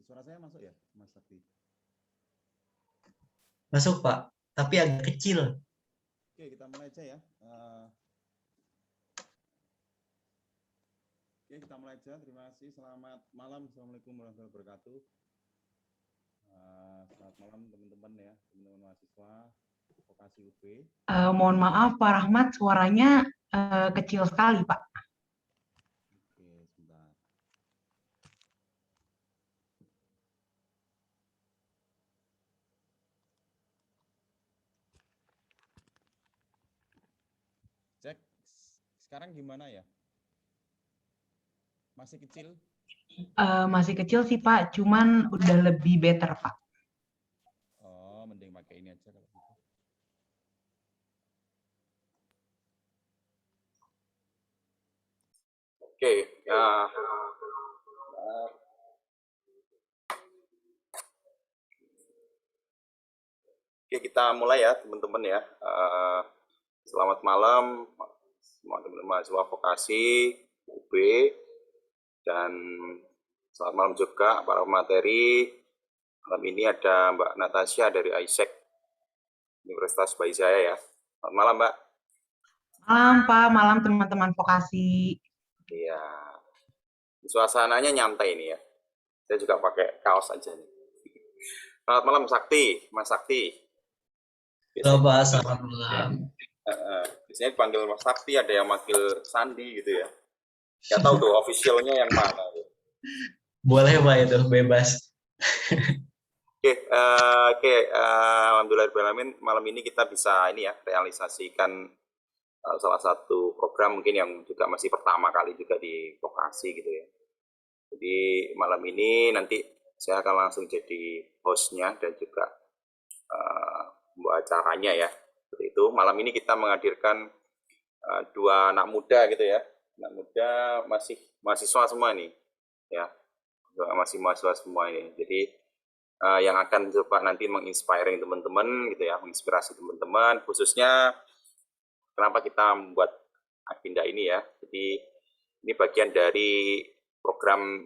Suara saya masuk ya, Mas Sakti? Masuk, Pak, tapi agak kecil. Oke, kita mulai aja ya. Oke, kita mulai aja. Terima kasih. Selamat malam. Assalamualaikum warahmatullahi wabarakatuh. Selamat malam teman-teman ya, teman-teman mahasiswa vokasi UB. Mohon maaf Pak Rahmat, suaranya kecil sekali Pak. Oke, sebentar. Cek, sekarang gimana ya? Masih kecil? Masih kecil sih Pak, cuman udah lebih better Pak. Oh, mending pakai ini aja kalau gitu. Oke, ya. Oke, kita mulai ya teman-teman ya. Selamat malam semua teman-teman mahasiswa vokasi UB, dan selamat malam juga para pemateri. Malam ini ada Mbak Natasha dari ISEC Universitas Brawijaya ya. Selamat malam Mbak. Malam Pak, malam teman-teman vokasi. Iya, suasananya nyantai ini ya. Saya juga pakai kaos aja nih. Selamat malam Sakti, Mas Sakti. Halo Pak, selamat malam. Biasanya dipanggil Mas Sakti, ada yang manggil Sandi gitu ya. Nggak tahu tuh officialnya yang mana. Boleh Pak, itu bebas. Oke, alhamdulillahirrahmanirrahim, malam ini kita bisa ini ya realisasikan salah satu program mungkin yang juga masih pertama kali juga di vokasi gitu ya. Jadi malam ini nanti saya akan langsung jadi hostnya dan juga membawa acaranya ya. Seperti itu. Malam ini kita menghadirkan dua anak muda gitu ya. Anak muda masih mahasiswa semua nih ya. Masih mahasiswa semua ini. Jadi yang akan coba nanti menginspiring teman-teman gitu ya, menginspirasi teman-teman, khususnya kenapa kita membuat agenda ini ya. Jadi ini bagian dari program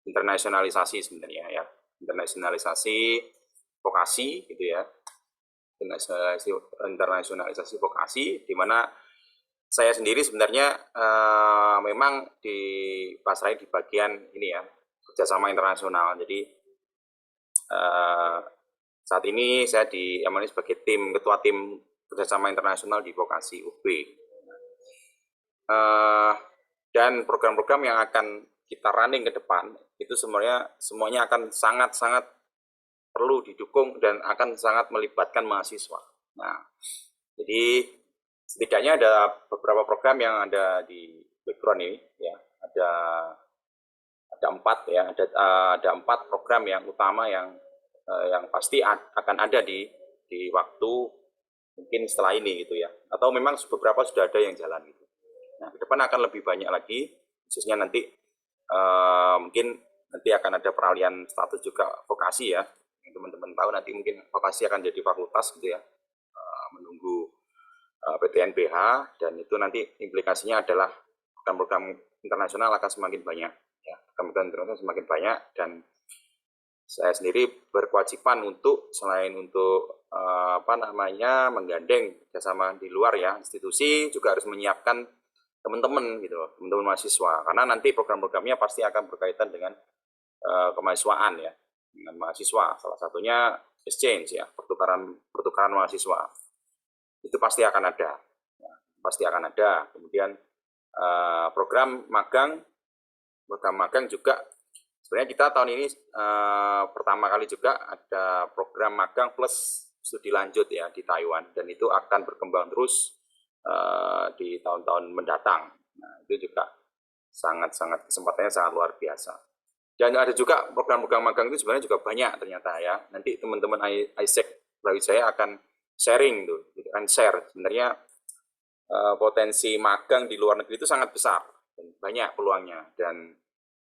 internasionalisasi sebenarnya ya, internasionalisasi vokasi gitu ya, internasionalisasi vokasi, di mana saya sendiri sebenarnya memang dipasrai di bagian ini ya, kerjasama internasional. Jadi saat ini saya diamani sebagai ketua tim kerjasama internasional di vokasi UB. Dan program-program yang akan kita running ke depan itu semuanya akan sangat-sangat perlu didukung dan akan sangat melibatkan mahasiswa. Nah, jadi setidaknya ada beberapa program yang ada di background ini ya, ada 4 ya, ada 4 program yang utama yang pasti akan ada di waktu mungkin setelah ini gitu ya, atau memang beberapa sudah ada yang jalan gitu. Nah, ke depan akan lebih banyak lagi, khususnya nanti mungkin nanti akan ada peralihan status juga vokasi ya, yang teman-teman tahu nanti mungkin vokasi akan jadi fakultas gitu ya, menunggu PTNBH, dan itu nanti implikasinya adalah program-program internasional akan semakin banyak ya, program internasional semakin banyak, dan saya sendiri berkewajiban untuk selain untuk menggandeng kerjasama di luar ya, institusi juga harus menyiapkan teman-teman gitu, teman-teman mahasiswa, karena nanti program-programnya pasti akan berkaitan dengan kemahasiswaan ya, dengan mahasiswa, salah satunya exchange ya, pertukaran mahasiswa, itu pasti akan ada ya, pasti akan ada. Kemudian program magang juga sebenarnya kita tahun ini pertama kali juga ada program magang plus studi lanjut ya di Taiwan, dan itu akan berkembang terus di tahun-tahun mendatang. Nah, itu juga sangat-sangat kesempatannya sangat luar biasa. Dan ada juga program-program magang itu sebenarnya juga banyak ternyata ya. Nanti teman-teman ISEC Brawijaya akan sharing tuh, akan share sebenarnya potensi magang di luar negeri itu sangat besar dan banyak peluangnya, dan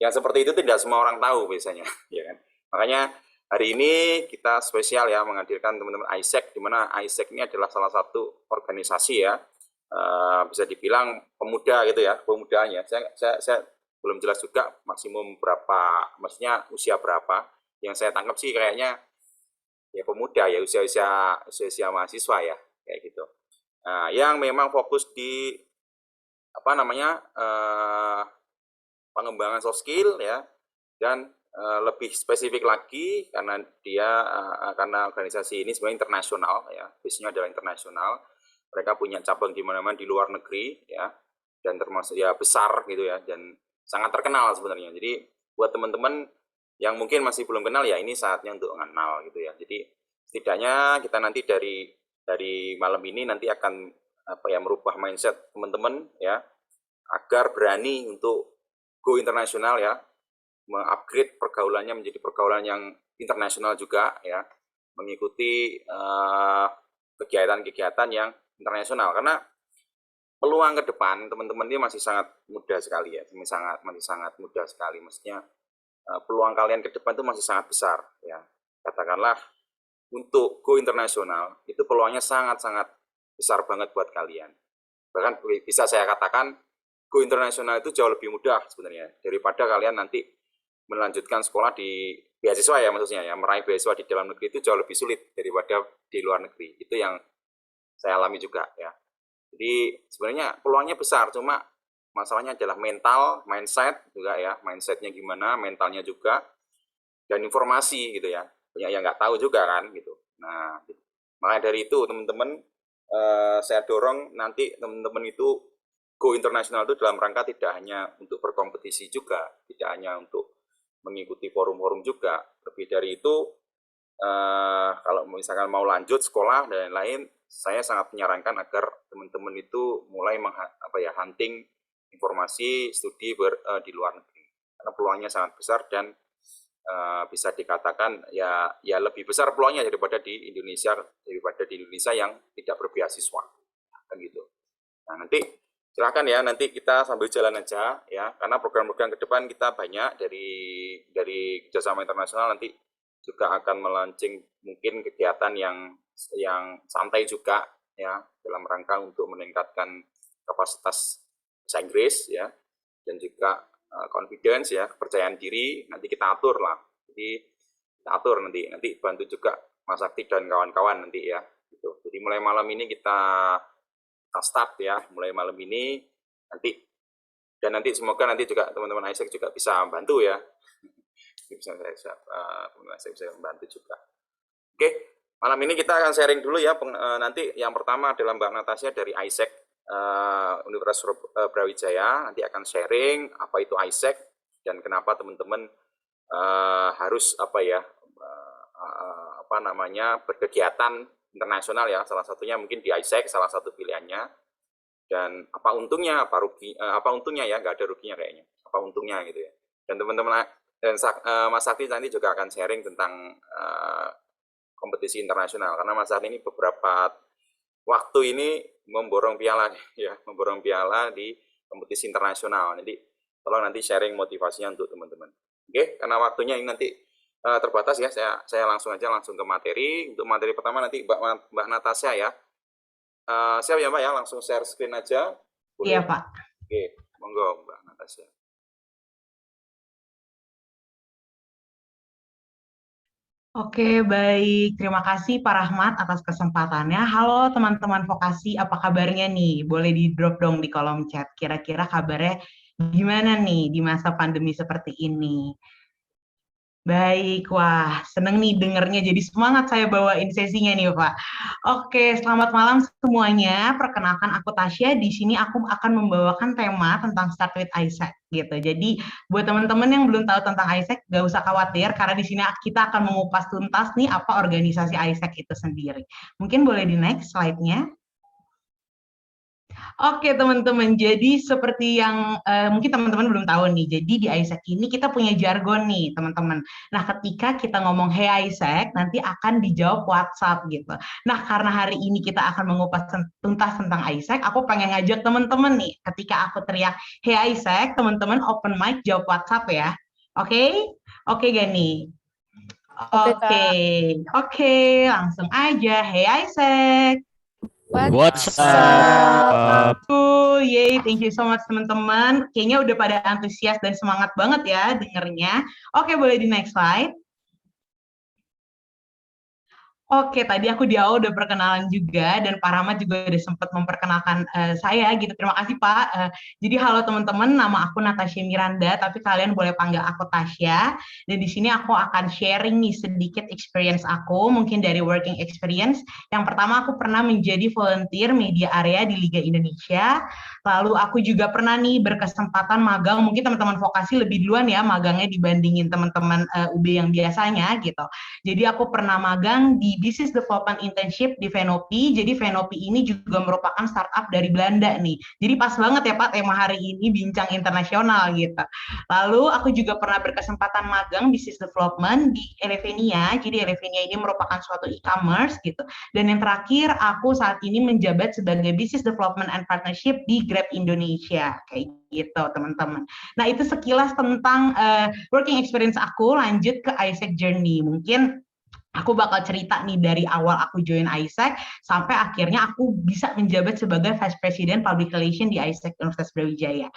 yang seperti itu tidak semua orang tahu biasanya ya kan. Makanya hari ini kita spesial ya menghadirkan teman-teman ISEC, di mana ISEC ini adalah salah satu organisasi ya, bisa dibilang pemuda gitu ya, pemudanya. Saya belum jelas juga maksimum berapa, maksudnya usia berapa. yang saya tangkap sih kayaknya ya pemuda ya, usia mahasiswa ya, kayak gitu. Nah, yang memang fokus di apa namanya pengembangan soft skill ya, dan lebih spesifik lagi karena karena organisasi ini sebenarnya internasional ya, base-nya adalah internasional. Mereka punya cabang di mana-mana di luar negeri ya, dan termasuk ya besar gitu ya, dan sangat terkenal sebenarnya. Jadi buat teman-teman yang mungkin masih belum kenal ya, ini saatnya untuk kenal gitu ya. Jadi setidaknya kita nanti dari malam ini nanti akan merubah mindset teman-teman ya, agar berani untuk go internasional ya, mengupgrade pergaulannya menjadi pergaulan yang internasional juga ya, mengikuti kegiatan-kegiatan yang internasional, karena peluang ke depan teman-teman ini masih sangat muda sekali ya, masih sangat muda sekali, maksudnya peluang kalian ke depan itu masih sangat besar ya. Katakanlah untuk go internasional itu peluangnya sangat-sangat besar banget buat kalian. Bahkan bisa saya katakan go internasional itu jauh lebih mudah sebenarnya daripada kalian nanti melanjutkan sekolah di beasiswa ya, maksudnya ya, meraih beasiswa di dalam negeri itu jauh lebih sulit daripada di luar negeri. Itu yang saya alami juga ya. Jadi sebenarnya peluangnya besar, cuma masalahnya adalah mental, mindset juga ya, mindsetnya gimana, mentalnya juga, dan informasi gitu ya. Banyak yang nggak tahu juga kan gitu. Nah, makanya dari itu teman-teman, saya dorong nanti teman-teman itu go internasional itu dalam rangka tidak hanya untuk berkompetisi juga, tidak hanya untuk mengikuti forum-forum juga. Lebih dari itu, kalau misalkan mau lanjut sekolah dan lain-lain, saya sangat menyarankan agar teman-teman itu mulai hunting informasi studi di luar negeri, karena peluangnya sangat besar dan bisa dikatakan ya lebih besar peluangnya daripada di Indonesia yang tidak berbeasiswa kan gitu. Nah, nanti silakan ya, nanti kita sambil jalan aja ya, karena program-program ke depan kita banyak dari kerjasama internasional. Nanti juga akan melaunching mungkin kegiatan yang santai juga ya, dalam rangka untuk meningkatkan kapasitas bahasa Inggris ya, dan juga confidence ya, kepercayaan diri. Nanti kita atur lah, jadi kita atur nanti bantu juga Mas Sakti dan kawan-kawan nanti ya gitu. Jadi mulai malam ini kita start ya, mulai malam ini nanti semoga nanti juga teman-teman Isaac juga bisa bantu ya, teman-teman Isaac bisa membantu juga. Oke, malam ini kita akan sharing dulu ya. Nanti yang pertama adalah Mbak Natasha dari Isaac Universitas Brawijaya, nanti akan sharing apa itu Isaac dan kenapa teman-teman harus berkegiatan internasional ya, salah satunya mungkin di Isaac, salah satu pilihannya. Dan apa untungnya, apa untungnya ya, nggak ada ruginya kayaknya, apa untungnya gitu ya. Dan teman-teman dan Mas Sakti nanti juga akan sharing tentang kompetisi internasional, karena Mas Sakti ini beberapa waktu ini memborong piala di kompetisi internasional. Jadi tolong nanti sharing motivasinya untuk teman-teman. Oke, karena waktunya ini nanti terbatas ya, saya langsung ke materi. Untuk materi pertama nanti Mbak Natasha ya. Siap ya Mbak ya, langsung share screen aja. Boleh? Iya Pak. Oke, monggo Mbak Natasha. Oke, baik. Terima kasih Pak Rahmat atas kesempatannya. Halo teman-teman vokasi, apa kabarnya nih? Boleh di-drop dong di kolom chat. Kira-kira kabarnya gimana nih di masa pandemi seperti ini? Baik, wah seneng nih dengernya, jadi semangat saya bawain sesinya nih Pak. Oke, selamat malam semuanya. Perkenalkan aku Tasya. Di sini aku akan membawakan tema tentang Start with Isaac gitu. Jadi buat teman-teman yang belum tahu tentang Isaac, gak usah khawatir karena di sini kita akan mengupas tuntas nih apa organisasi Isaac itu sendiri. Mungkin boleh di next slide-nya. Oke teman-teman, jadi seperti yang mungkin teman-teman belum tahu nih, jadi di Isaac ini kita punya jargon nih teman-teman. Nah ketika kita ngomong hey Isaac, nanti akan dijawab WhatsApp gitu. Nah karena hari ini kita akan mengupas tuntas tentang Isaac, aku pengen ngajak teman-teman nih, ketika aku teriak hey Isaac, teman-teman open mic jawab WhatsApp ya. Oke? Oke gak nih? Oke, langsung aja hey Isaac. What's up? Yay, thank you so much teman-teman. Kayaknya udah pada antusias dan semangat banget ya dengernya. Oke, boleh di next slide. Oke, tadi aku di awal udah perkenalan juga dan Pak Rahmat juga udah sempat memperkenalkan saya gitu. Terima kasih Pak. Jadi halo teman-teman, nama aku Natasha Miranda, tapi kalian boleh panggil aku Tasya. Dan di sini aku akan sharing nih sedikit experience aku, mungkin dari working experience. Yang pertama aku pernah menjadi volunteer media area di Liga Indonesia. Lalu aku juga pernah nih berkesempatan magang, mungkin teman-teman vokasi lebih duluan ya magangnya dibandingin teman-teman UB yang biasanya gitu. Jadi aku pernah magang di Business Development Internship di Venopi. Jadi Venopi ini juga merupakan startup dari Belanda nih. Jadi pas banget ya Pak tema hari ini bincang internasional gitu. Lalu aku juga pernah berkesempatan magang Business Development di Elevenia. Jadi Elevenia ini merupakan suatu e-commerce gitu. Dan yang terakhir aku saat ini menjabat sebagai Business Development and Partnership di Grab Indonesia. Kayak gitu teman-teman. Nah itu sekilas tentang working experience aku. Lanjut ke ISEC Journey. Mungkin aku bakal cerita nih dari awal aku join ISEC sampai akhirnya aku bisa menjabat sebagai Vice President Public Relation di ISEC Universitas Brawijaya.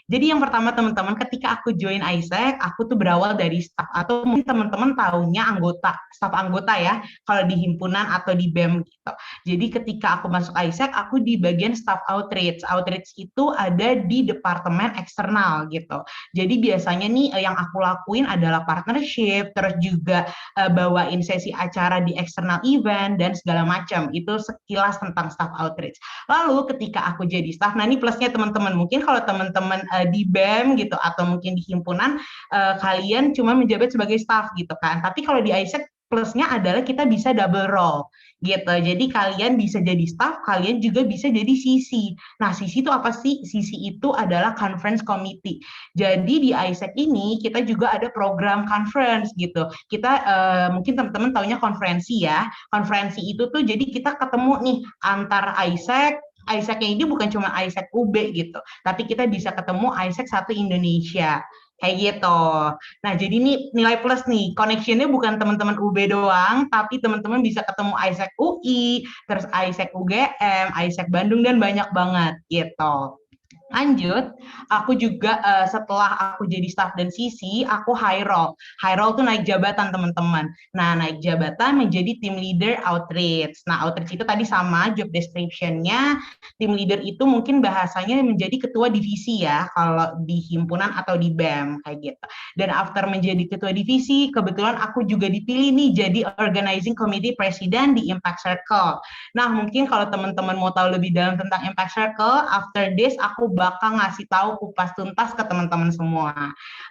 Jadi yang pertama teman-teman, ketika aku join ISEC, aku tuh berawal dari staff atau mungkin teman-teman taunya anggota, staff anggota ya, kalau di himpunan atau di BEM gitu. Jadi ketika aku masuk ISEC, aku di bagian staff outreach. Outreach itu ada di departemen eksternal gitu. Jadi biasanya nih yang aku lakuin adalah partnership, terus juga bawain sesi acara di eksternal event dan segala macam. Itu sekilas tentang staff outreach. Lalu ketika aku jadi staff, nah ini plusnya teman-teman, mungkin kalau teman-teman di BEM gitu atau mungkin di himpunan kalian cuma menjabat sebagai staff gitu kan. Tapi kalau di ISEC plusnya adalah kita bisa double role gitu. Jadi kalian bisa jadi staff, kalian juga bisa jadi CC. Nah, CC itu apa sih? CC itu adalah conference committee. Jadi di ISEC ini kita juga ada program conference gitu. Kita mungkin teman-teman taunya konferensi ya. Konferensi itu tuh jadi kita ketemu nih antar ISEC. ISEC-nya ini bukan cuma ISEC UB gitu, tapi kita bisa ketemu ISEC satu Indonesia. Kayak gitu. Nah, jadi ini nilai plus nih. Connection-nya bukan teman-teman UB doang, tapi teman-teman bisa ketemu ISEC UI, terus ISEC UGM, ISEC Bandung, dan banyak banget gitu. Lanjut, aku juga setelah aku jadi staff dan CC, aku high role. High role tuh naik jabatan teman-teman. Nah, naik jabatan menjadi team leader outreach. Nah, outreach itu tadi sama job description-nya. Team leader itu mungkin bahasanya menjadi ketua divisi ya, kalau di himpunan atau di BEM kayak gitu. Dan after menjadi ketua divisi, kebetulan aku juga dipilih nih jadi organizing committee president di Impact Circle. Nah, mungkin kalau teman-teman mau tahu lebih dalam tentang Impact Circle, after this aku bakal ngasih tahu kupas tuntas ke teman-teman semua.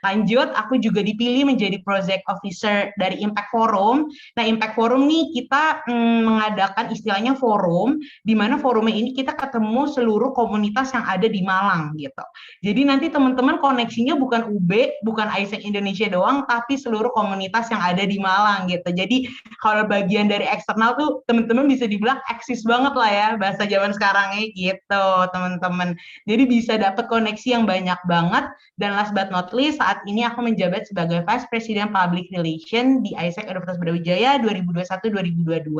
Lanjut, aku juga dipilih menjadi project officer dari Impact Forum. Nah, Impact Forum nih kita mengadakan istilahnya forum, di mana forumnya ini kita ketemu seluruh komunitas yang ada di Malang gitu. Jadi nanti teman-teman koneksinya bukan UB, bukan ISEC Indonesia doang, tapi seluruh komunitas yang ada di Malang gitu. Jadi kalau bagian dari eksternal tuh teman-teman bisa dibilang eksis banget lah ya bahasa zaman sekarangnya gitu teman-teman. Jadi bisa dapat koneksi yang banyak banget. Dan last but not least, saat ini aku menjabat sebagai Vice President Public Relation di ISEC Universitas Brawijaya 2021-2022.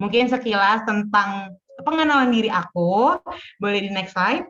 Mungkin sekilas tentang pengenalan diri aku. Boleh di next slide.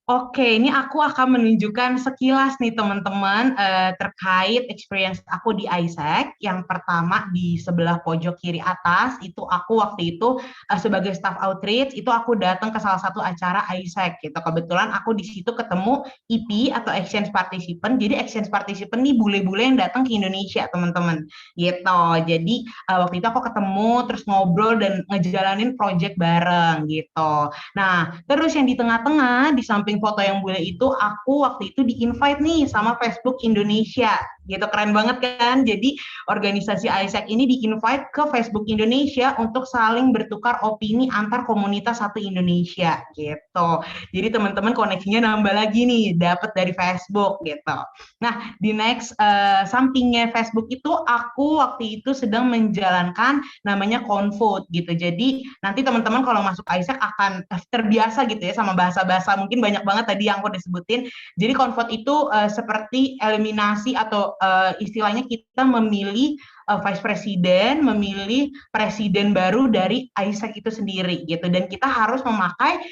Oke, ini aku akan menunjukkan sekilas nih teman-teman terkait experience aku di ISEC. Yang pertama di sebelah pojok kiri atas, itu aku waktu itu sebagai staff outreach, itu aku datang ke salah satu acara ISEC gitu. Kebetulan aku di situ ketemu EP atau exchange participant. Jadi exchange participant nih bule-bule yang datang ke Indonesia teman-teman gitu. Jadi waktu itu aku ketemu, terus ngobrol dan ngejalanin project bareng gitu. Nah, terus yang di tengah-tengah, di samping foto yang bule itu, aku waktu itu di-invite nih sama Facebook Indonesia. Gitu, keren banget kan? Jadi organisasi ISEC ini di-invite ke Facebook Indonesia untuk saling bertukar opini antar komunitas satu Indonesia gitu. Jadi teman-teman koneksinya nambah lagi nih, dapat dari Facebook gitu. Nah, di next sampingnya Facebook itu aku waktu itu sedang menjalankan namanya Convote gitu. Jadi nanti teman-teman kalau masuk ISEC akan terbiasa gitu ya sama bahasa-bahasa mungkin banyak banget tadi yang aku disebutin. Jadi Convote itu seperti eliminasi atau istilahnya kita memilih vice presiden, memilih presiden baru dari AIESEC itu sendiri gitu. Dan kita harus memakai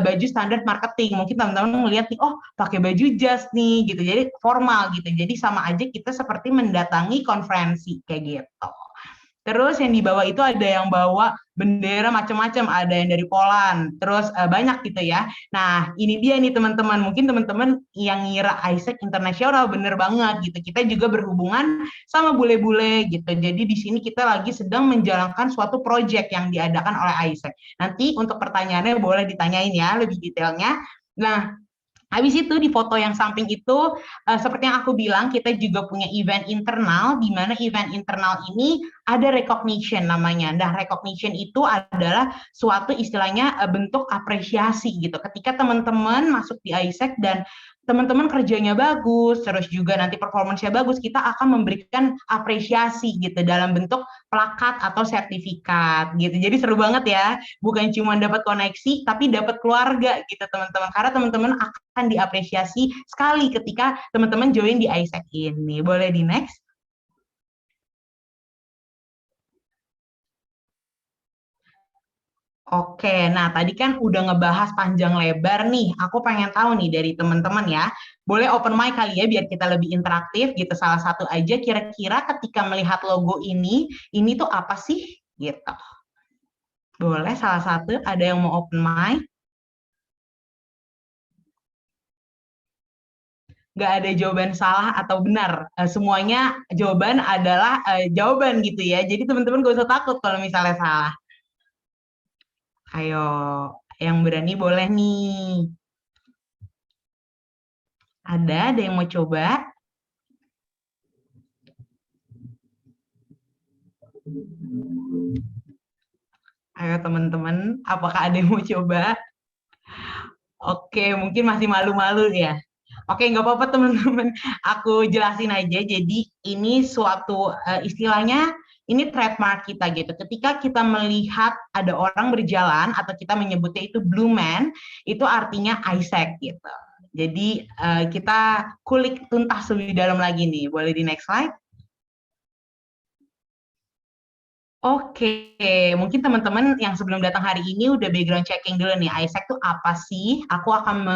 baju standar marketing. Mungkin teman-teman melihat nih, oh pakai baju jas nih gitu. Jadi formal gitu. Jadi sama aja kita seperti mendatangi konferensi kayak gitu. Terus yang di bawah itu ada yang bawa bendera macam-macam, ada yang dari Poland, terus banyak gitu ya. Nah, ini dia nih teman-teman, mungkin teman-teman yang ngira AIESEC internasional bener banget gitu. Kita juga berhubungan sama bule-bule gitu. Jadi di sini kita lagi sedang menjalankan suatu proyek yang diadakan oleh AIESEC. Nanti untuk pertanyaannya boleh ditanyain ya lebih detailnya. Nah, habis itu di foto yang samping itu, seperti yang aku bilang, kita juga punya event internal, di mana event internal ini ada recognition namanya. Nah, recognition itu adalah suatu istilahnya bentuk apresiasi gitu. Ketika teman-teman masuk di AIESEC dan teman-teman kerjanya bagus, terus juga nanti performance-nya bagus, kita akan memberikan apresiasi gitu dalam bentuk plakat atau sertifikat gitu. Jadi seru banget ya, bukan cuma dapat koneksi, tapi dapat keluarga gitu teman-teman. Karena teman-teman akan diapresiasi sekali ketika teman-teman join di AIESEC ini. Boleh di next? Oke, nah tadi kan udah ngebahas panjang lebar nih. Aku pengen tahu nih dari teman-teman ya. Boleh open mic kali ya biar kita lebih interaktif gitu. Salah satu aja kira-kira ketika melihat logo ini tuh apa sih? Gitu. Boleh salah satu, ada yang mau open mic? Nggak ada jawaban salah atau benar. Semuanya jawaban adalah jawaban gitu ya. Jadi teman-teman gak usah takut kalau misalnya salah. Ayo, yang berani boleh nih. Ada yang mau coba? Ayo teman-teman, apakah ada yang mau coba? Oke, mungkin masih malu-malu ya. Oke, nggak apa-apa teman-teman. Aku jelasin aja. Jadi ini suatu istilahnya ini trademark kita gitu. Ketika kita melihat ada orang berjalan atau kita menyebutnya itu blue man, itu artinya AIESEC gitu. Jadi kita kulik tuntas lebih dalam lagi nih. Boleh di next slide? Oke, mungkin teman-teman yang sebelum datang hari ini udah background checking dulu nih, AIESEC itu apa sih? Aku akan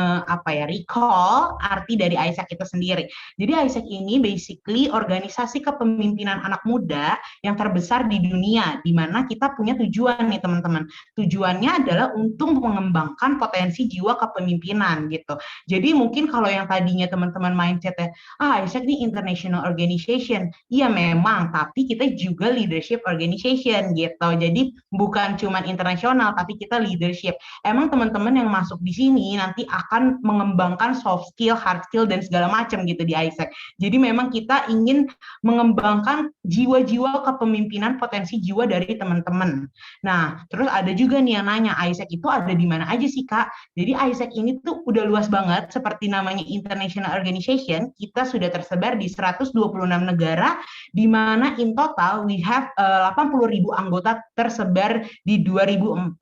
recall arti dari AIESEC itu sendiri. Jadi AIESEC ini basically organisasi kepemimpinan anak muda yang terbesar di dunia, di mana kita punya tujuan nih teman-teman. Tujuannya adalah untuk mengembangkan potensi jiwa kepemimpinan gitu. Jadi mungkin kalau yang tadinya teman-teman mindsetnya, AIESEC ini international organization, iya memang, tapi kita juga leadership organization gitu. Jadi bukan cuman internasional tapi kita leadership. Emang teman-teman yang masuk di sini nanti akan mengembangkan soft skill, hard skill dan segala macam gitu di AIESEC. Jadi memang kita ingin mengembangkan jiwa-jiwa kepemimpinan potensi jiwa dari teman-teman. Nah, terus ada juga nih yang nanya, AIESEC itu ada di mana aja sih, Kak? Jadi AIESEC ini tuh udah luas banget, seperti namanya international organization, kita sudah tersebar di 126 negara, di mana in total we have 80.000 anggota tersebar di 2.400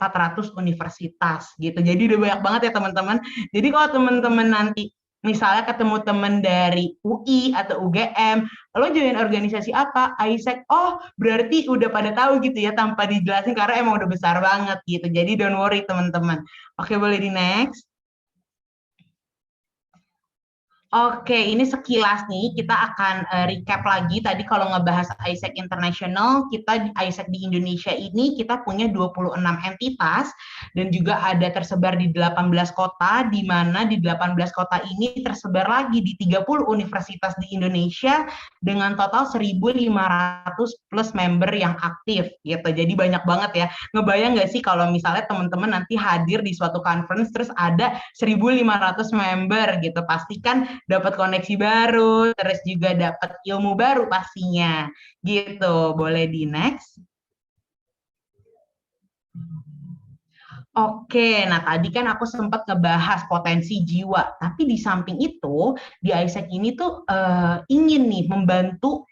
universitas gitu. Jadi udah banyak banget ya teman-teman. Jadi kalau teman-teman nanti misalnya ketemu teman dari UI atau UGM, lo join organisasi apa? AIESEC. Oh, berarti udah pada tahu gitu ya tanpa dijelasin karena emang udah besar banget gitu. Jadi don't worry teman-teman. Oke, boleh di next. Oke, ini sekilas nih, kita akan recap lagi. Tadi kalau ngebahas AIESEC International, kita AIESEC di Indonesia ini kita punya 26 entitas dan juga ada tersebar di 18 kota, di mana di 18 kota ini tersebar lagi di 30 universitas di Indonesia dengan total 1.500 plus member yang aktif gitu. Jadi banyak banget ya. Ngebayang nggak sih kalau misalnya teman-teman nanti hadir di suatu conference terus ada 1.500 member gitu. Pastikan dapat koneksi baru, terus juga dapat ilmu baru pastinya. Gitu, boleh di next. Oke, nah tadi kan aku sempat ngebahas potensi jiwa, tapi di samping itu di AIESEC ini tuh ingin nih membantu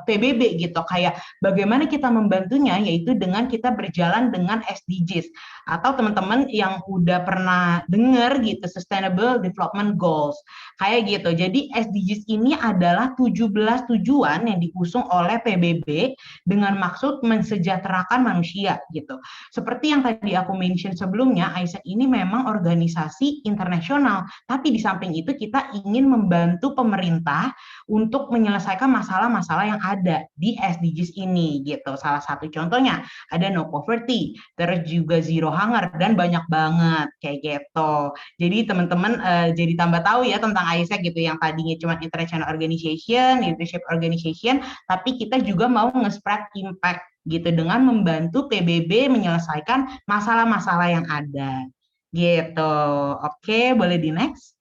PBB gitu, kayak bagaimana kita membantunya, yaitu dengan kita berjalan dengan SDGs atau teman-teman yang udah pernah dengar gitu Sustainable Development Goals. Kayak gitu. Jadi SDGs ini adalah 17 tujuan yang diusung oleh PBB dengan maksud mensejahterakan manusia gitu. Seperti yang tadi aku mention sebelumnya, AIESEC ini memang organisasi internasional, tapi di samping itu kita ingin membantu pemerintah untuk menyelesaikan masalah-masalah yang ada di SDGs ini gitu. Salah satu contohnya ada no poverty, terus juga zero hunger dan banyak banget kayak gitu. Jadi teman-teman jadi tambah tahu ya tentang AIESEC gitu yang tadinya cuma international organization, leadership organization, tapi kita juga mau nge-spread impact gitu dengan membantu PBB menyelesaikan masalah-masalah yang ada. Gitu. Oke, boleh di next?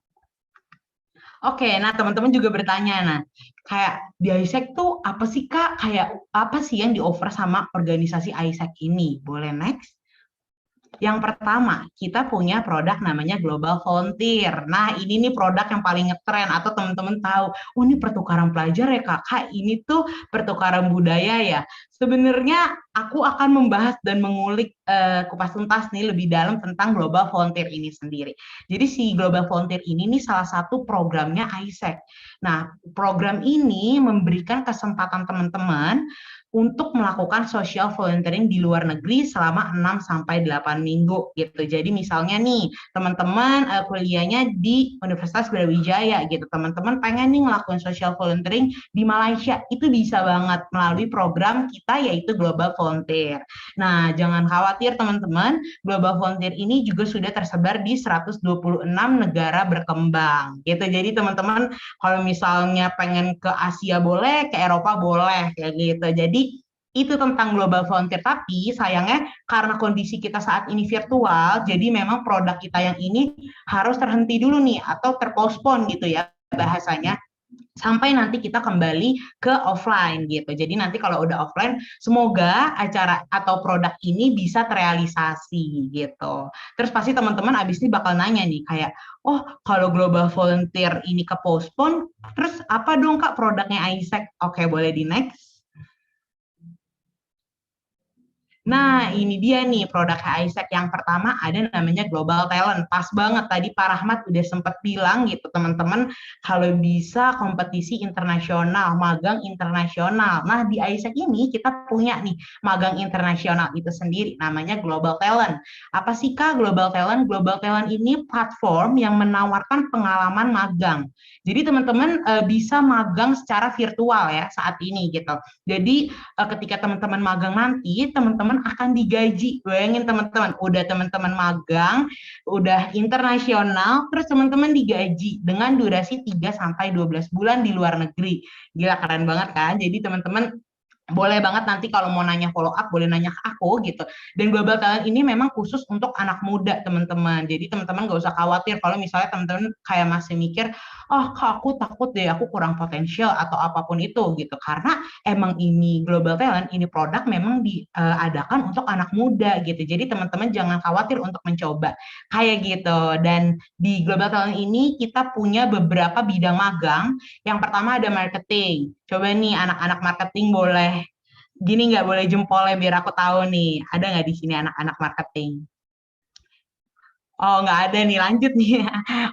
Oke, nah teman-teman juga bertanya, nah kayak di AIESEC tuh apa sih Kak? Kayak apa sih yang di-offer sama organisasi AIESEC ini? Boleh next? Yang pertama, kita punya produk namanya Global Volunteer. Nah, ini nih produk yang paling ngetren atau teman-teman tahu, oh ini pertukaran pelajar ya Kak, ini tuh pertukaran budaya ya. Sebenarnya aku akan membahas dan mengulik kupas tuntas nih lebih dalam tentang Global Volunteer ini sendiri. Jadi si Global Volunteer ini nih salah satu programnya AIESEC. Nah, program ini memberikan kesempatan teman-teman untuk melakukan social volunteering di luar negeri selama 6-8 minggu gitu. Jadi misalnya nih, teman-teman kuliahnya di Universitas Brawijaya gitu. Teman-teman pengen nih ngelakuin social volunteering di Malaysia, itu bisa banget melalui program kita yaitu Global Volunteer. Nah, jangan khawatir teman-teman, Global Volunteer ini juga sudah tersebar di 126 negara berkembang gitu. Jadi teman-teman kalau misalnya pengen ke Asia boleh, ke Eropa boleh kayak gitu. Jadi itu tentang Global Volunteer, tapi sayangnya karena kondisi kita saat ini virtual, jadi memang produk kita yang ini harus terhenti dulu nih, atau terpostpone gitu ya bahasanya, sampai nanti kita kembali ke offline gitu. Jadi nanti kalau udah offline, semoga acara atau produk ini bisa terrealisasi gitu. Terus pasti teman-teman abis ini bakal nanya nih kayak, oh kalau Global Volunteer ini ke postpone, terus apa dong Kak produknya AIESEC? Oke, boleh di next. Nah, ini dia nih produk AIESEC yang pertama ada namanya Global Talent. Pas banget tadi Pak Rahmat udah sempat bilang gitu teman-teman kalau bisa kompetisi internasional, magang internasional. Nah, di AIESEC ini kita punya nih magang internasional itu sendiri namanya Global Talent. Apa sih Kak Global Talent? Global Talent ini platform yang menawarkan pengalaman magang. Jadi teman-teman bisa magang secara virtual ya saat ini gitu. Jadi ketika teman-teman magang nanti, teman-teman akan digaji. Bayangin teman-teman, udah teman-teman magang, udah internasional, terus teman-teman digaji dengan durasi 3-12 bulan di luar negeri. Gila, keren banget kan? Jadi teman-teman boleh banget nanti kalau mau nanya follow up, boleh nanya ke aku gitu. Dan Global Talent ini memang khusus untuk anak muda teman-teman. Jadi teman-teman gak usah khawatir kalau misalnya teman-teman kayak masih mikir, oh kak aku takut deh, aku kurang potensial atau apapun itu gitu. Karena emang ini Global Talent, ini produk memang diadakan untuk anak muda gitu. Jadi teman-teman jangan khawatir untuk mencoba kayak gitu. Dan di Global Talent ini kita punya beberapa bidang magang. Yang pertama ada marketing. Coba nih anak-anak marketing boleh gini nggak, boleh jempolnya biar aku tahu nih. Ada nggak di sini anak-anak marketing? Oh, nggak ada nih, lanjut nih.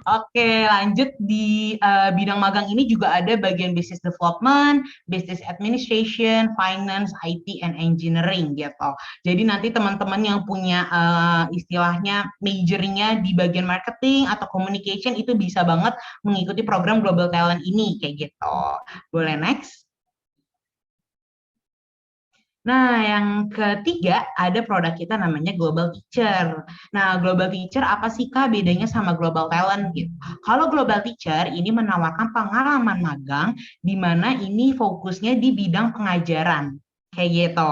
Oke, lanjut di bidang magang ini juga ada bagian business development, business administration, finance, IT, and engineering gitu. Jadi nanti teman-teman yang punya istilahnya majornya di bagian marketing atau communication itu bisa banget mengikuti program Global Talent ini kayak gitu. Boleh next? Nah, yang ketiga ada produk kita namanya Global Teacher. Nah, Global Teacher apa sih Kak bedanya sama Global Talent gitu? Kalau Global Teacher ini menawarkan pengalaman magang di mana ini fokusnya di bidang pengajaran. Kayak gitu.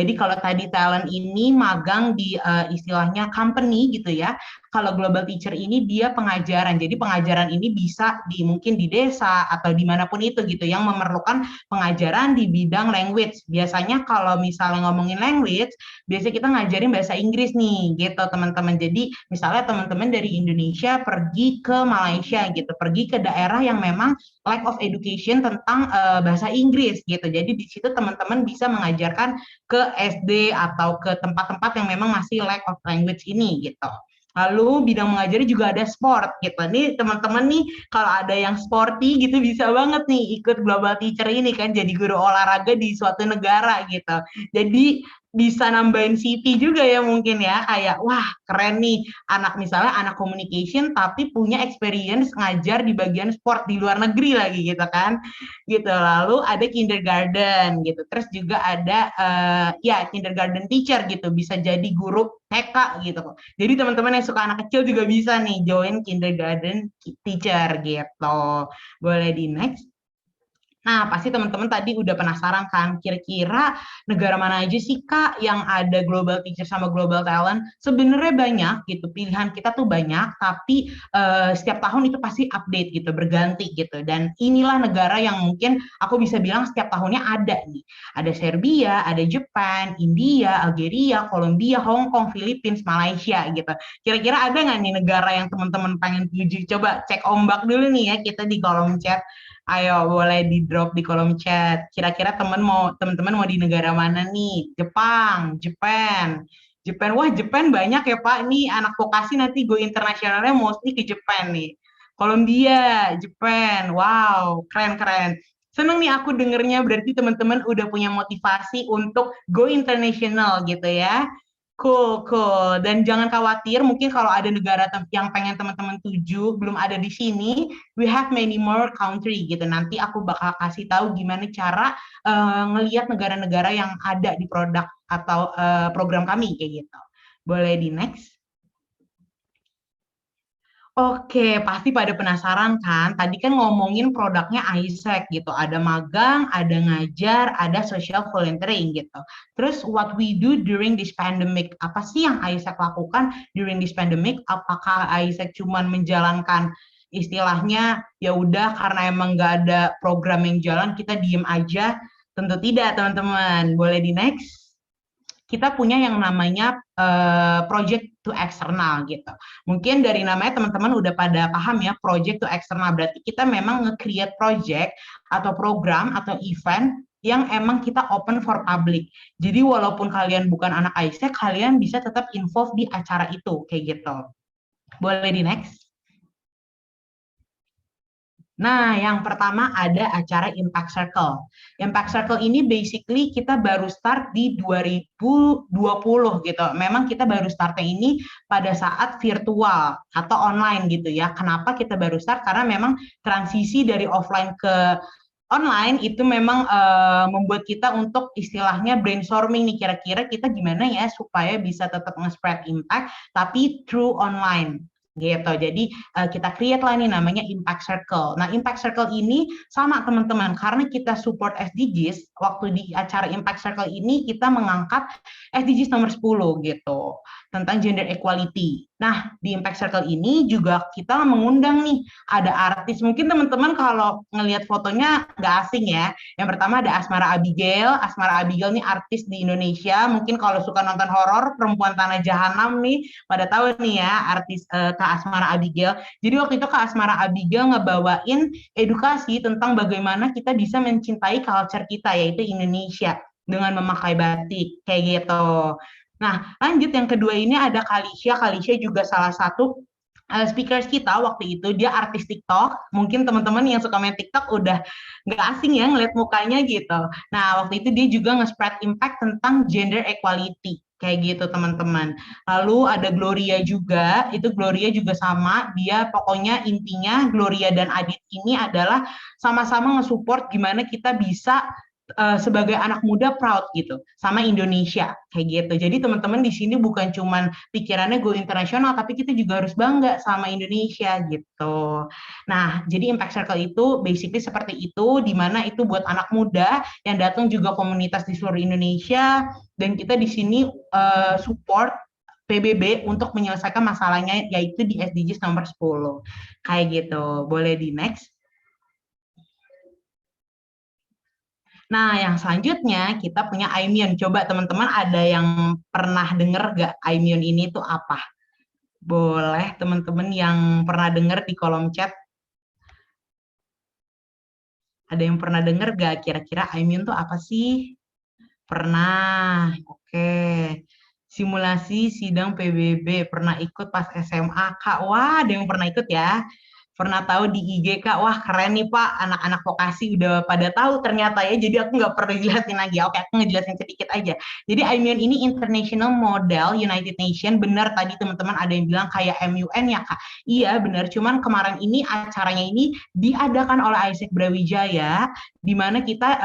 Jadi kalau tadi talent ini magang di istilahnya company gitu ya. Kalau Global Teacher ini dia pengajaran. Jadi pengajaran ini bisa mungkin di desa atau dimanapun itu gitu yang memerlukan pengajaran di bidang language. Biasanya kalau misalnya ngomongin language, biasanya kita ngajarin bahasa Inggris nih, gitu teman-teman. Jadi misalnya teman-teman dari Indonesia pergi ke Malaysia gitu, pergi ke daerah yang memang lack of education tentang bahasa Inggris gitu. Jadi di situ teman-teman bisa mengajarkan ke SD atau ke tempat-tempat yang memang masih lack of language ini gitu. Lalu bidang mengajarnya juga ada sport gitu. Nih teman-teman nih kalau ada yang sporty gitu bisa banget nih ikut Global Teacher ini kan jadi guru olahraga di suatu negara gitu. Jadi bisa nambahin CV juga ya mungkin ya kayak wah keren nih anak misalnya anak communication tapi punya experience ngajar di bagian sport di luar negeri lagi gitu kan gitu. Lalu ada kindergarten gitu. Terus juga ada ya kindergarten teacher gitu bisa jadi guru TK gitu. Jadi teman-teman yang suka anak kecil juga bisa nih join kindergarten teacher gitu. Boleh di next. Nah, pasti teman-teman tadi udah penasaran kan, kira-kira negara mana aja sih Kak yang ada global teacher sama global talent? Sebenarnya banyak gitu, pilihan kita tuh banyak, tapi setiap tahun itu pasti update gitu, berganti gitu. Dan inilah negara yang mungkin aku bisa bilang setiap tahunnya ada nih. Ada Serbia, ada Jepang, India, Algeria, Kolombia, Hong Kong, Philippines, Malaysia gitu. Kira-kira ada nggak nih negara yang teman-teman pengen tuju? Coba cek ombak dulu nih ya kita di kolom chat. Ayo boleh di drop di kolom chat. Kira-kira teman-teman mau di negara mana nih? Jepang, Jepang, Jepang. Wah, Jepang banyak ya Pak. Ini anak vokasi nanti go internasionalnya mostly ke Jepang nih. Kolombia, Jepang. Wow, keren-keren. Seneng nih aku dengernya berarti teman-teman udah punya motivasi untuk go international gitu ya. Cool, cool. Dan jangan khawatir, mungkin kalau ada negara yang pengen teman-teman tuju, belum ada di sini, we have many more country gitu. Nanti aku bakal kasih tahu gimana cara ngelihat negara-negara yang ada di produk atau program kami kayak gitu. Boleh di next? Oke, pasti pada penasaran kan? Tadi kan ngomongin produknya Isaac gitu. Ada magang, ada ngajar, ada social volunteering gitu. Terus what we do during this pandemic? Apa sih yang Isaac lakukan during this pandemic? Apakah Isaac cuman menjalankan istilahnya ya udah karena emang nggak ada program yang jalan kita diem aja? Tentu tidak, teman-teman. Boleh di next? Kita punya yang namanya project to external gitu. Mungkin dari namanya teman-teman udah pada paham ya, project to external berarti kita memang nge-create project atau program atau event yang emang kita open for public. Jadi walaupun kalian bukan anak Isaac, kalian bisa tetap involve di acara itu kayak gitu. Boleh di next? Nah, yang pertama ada acara Impact Circle. Impact Circle ini basically kita baru start di 2020 gitu. Memang kita baru startnya ini pada saat virtual atau online gitu ya. Kenapa kita baru start? Karena memang transisi dari offline ke online itu memang membuat kita untuk istilahnya brainstorming nih kira-kira kita gimana ya supaya bisa tetap nge-spread impact tapi through online gitu. Jadi kita create lah nih namanya Impact Circle. Nah, Impact Circle ini sama teman-teman karena kita support SDGs, waktu di acara Impact Circle ini kita mengangkat SDGs nomor 10 gitu tentang gender equality. Nah, di Impact Circle ini juga kita mengundang nih ada artis. Mungkin teman-teman kalau ngelihat fotonya nggak asing ya. Yang pertama ada Asmara Abigail. Asmara Abigail nih artis di Indonesia. Mungkin kalau suka nonton horor, Perempuan Tanah Jahanam nih pada tahu nih ya artis Kak Asmara Abigail. Jadi waktu itu Kak Asmara Abigail ngebawain edukasi tentang bagaimana kita bisa mencintai culture kita yaitu Indonesia dengan memakai batik kayak gitu. Nah, lanjut yang kedua ini ada Kalisha. Kalisha juga salah satu speakers kita waktu itu, dia artis TikTok. Mungkin teman-teman yang suka main TikTok udah nggak asing ya ngeliat mukanya gitu. Nah, waktu itu dia juga nge-spread impact tentang gender equality. Kayak gitu teman-teman. Lalu ada Gloria juga, itu Gloria juga sama, dia pokoknya intinya Gloria dan Adit ini adalah sama-sama nge-support gimana kita bisa sebagai anak muda proud gitu sama Indonesia kayak gitu. Jadi teman-teman di sini bukan cuman pikirannya go internasional tapi kita juga harus bangga sama Indonesia gitu. Nah, jadi Impact Circle itu basically seperti itu di mana itu buat anak muda yang datang juga komunitas di seluruh Indonesia dan kita di sini support PBB untuk menyelesaikan masalahnya yaitu di SDGs nomor 10. Kayak gitu. Boleh di next. Nah, yang selanjutnya kita punya Aimyon. Coba teman-teman ada yang pernah dengar gak Aimyon ini tuh apa? Boleh teman-teman yang pernah dengar di kolom chat. Ada yang pernah dengar gak kira-kira Aimyon tuh apa sih? Pernah. Oke. Simulasi sidang PBB. Pernah ikut pas SMA, Kak. Wah, ada yang pernah ikut ya. Pernah tahu di IG, Kak. Wah, keren nih, Pak. Anak-anak vokasi udah pada tahu ternyata ya. Jadi aku nggak perlu jelasin lagi. Oke, aku ngejelasin sedikit aja. Jadi IMUN ini International Model United Nation. Benar tadi teman-teman ada yang bilang kayak MUN ya, Kak. Iya, benar. Cuman kemarin ini acaranya ini diadakan oleh Isaac Brawijaya, di mana kita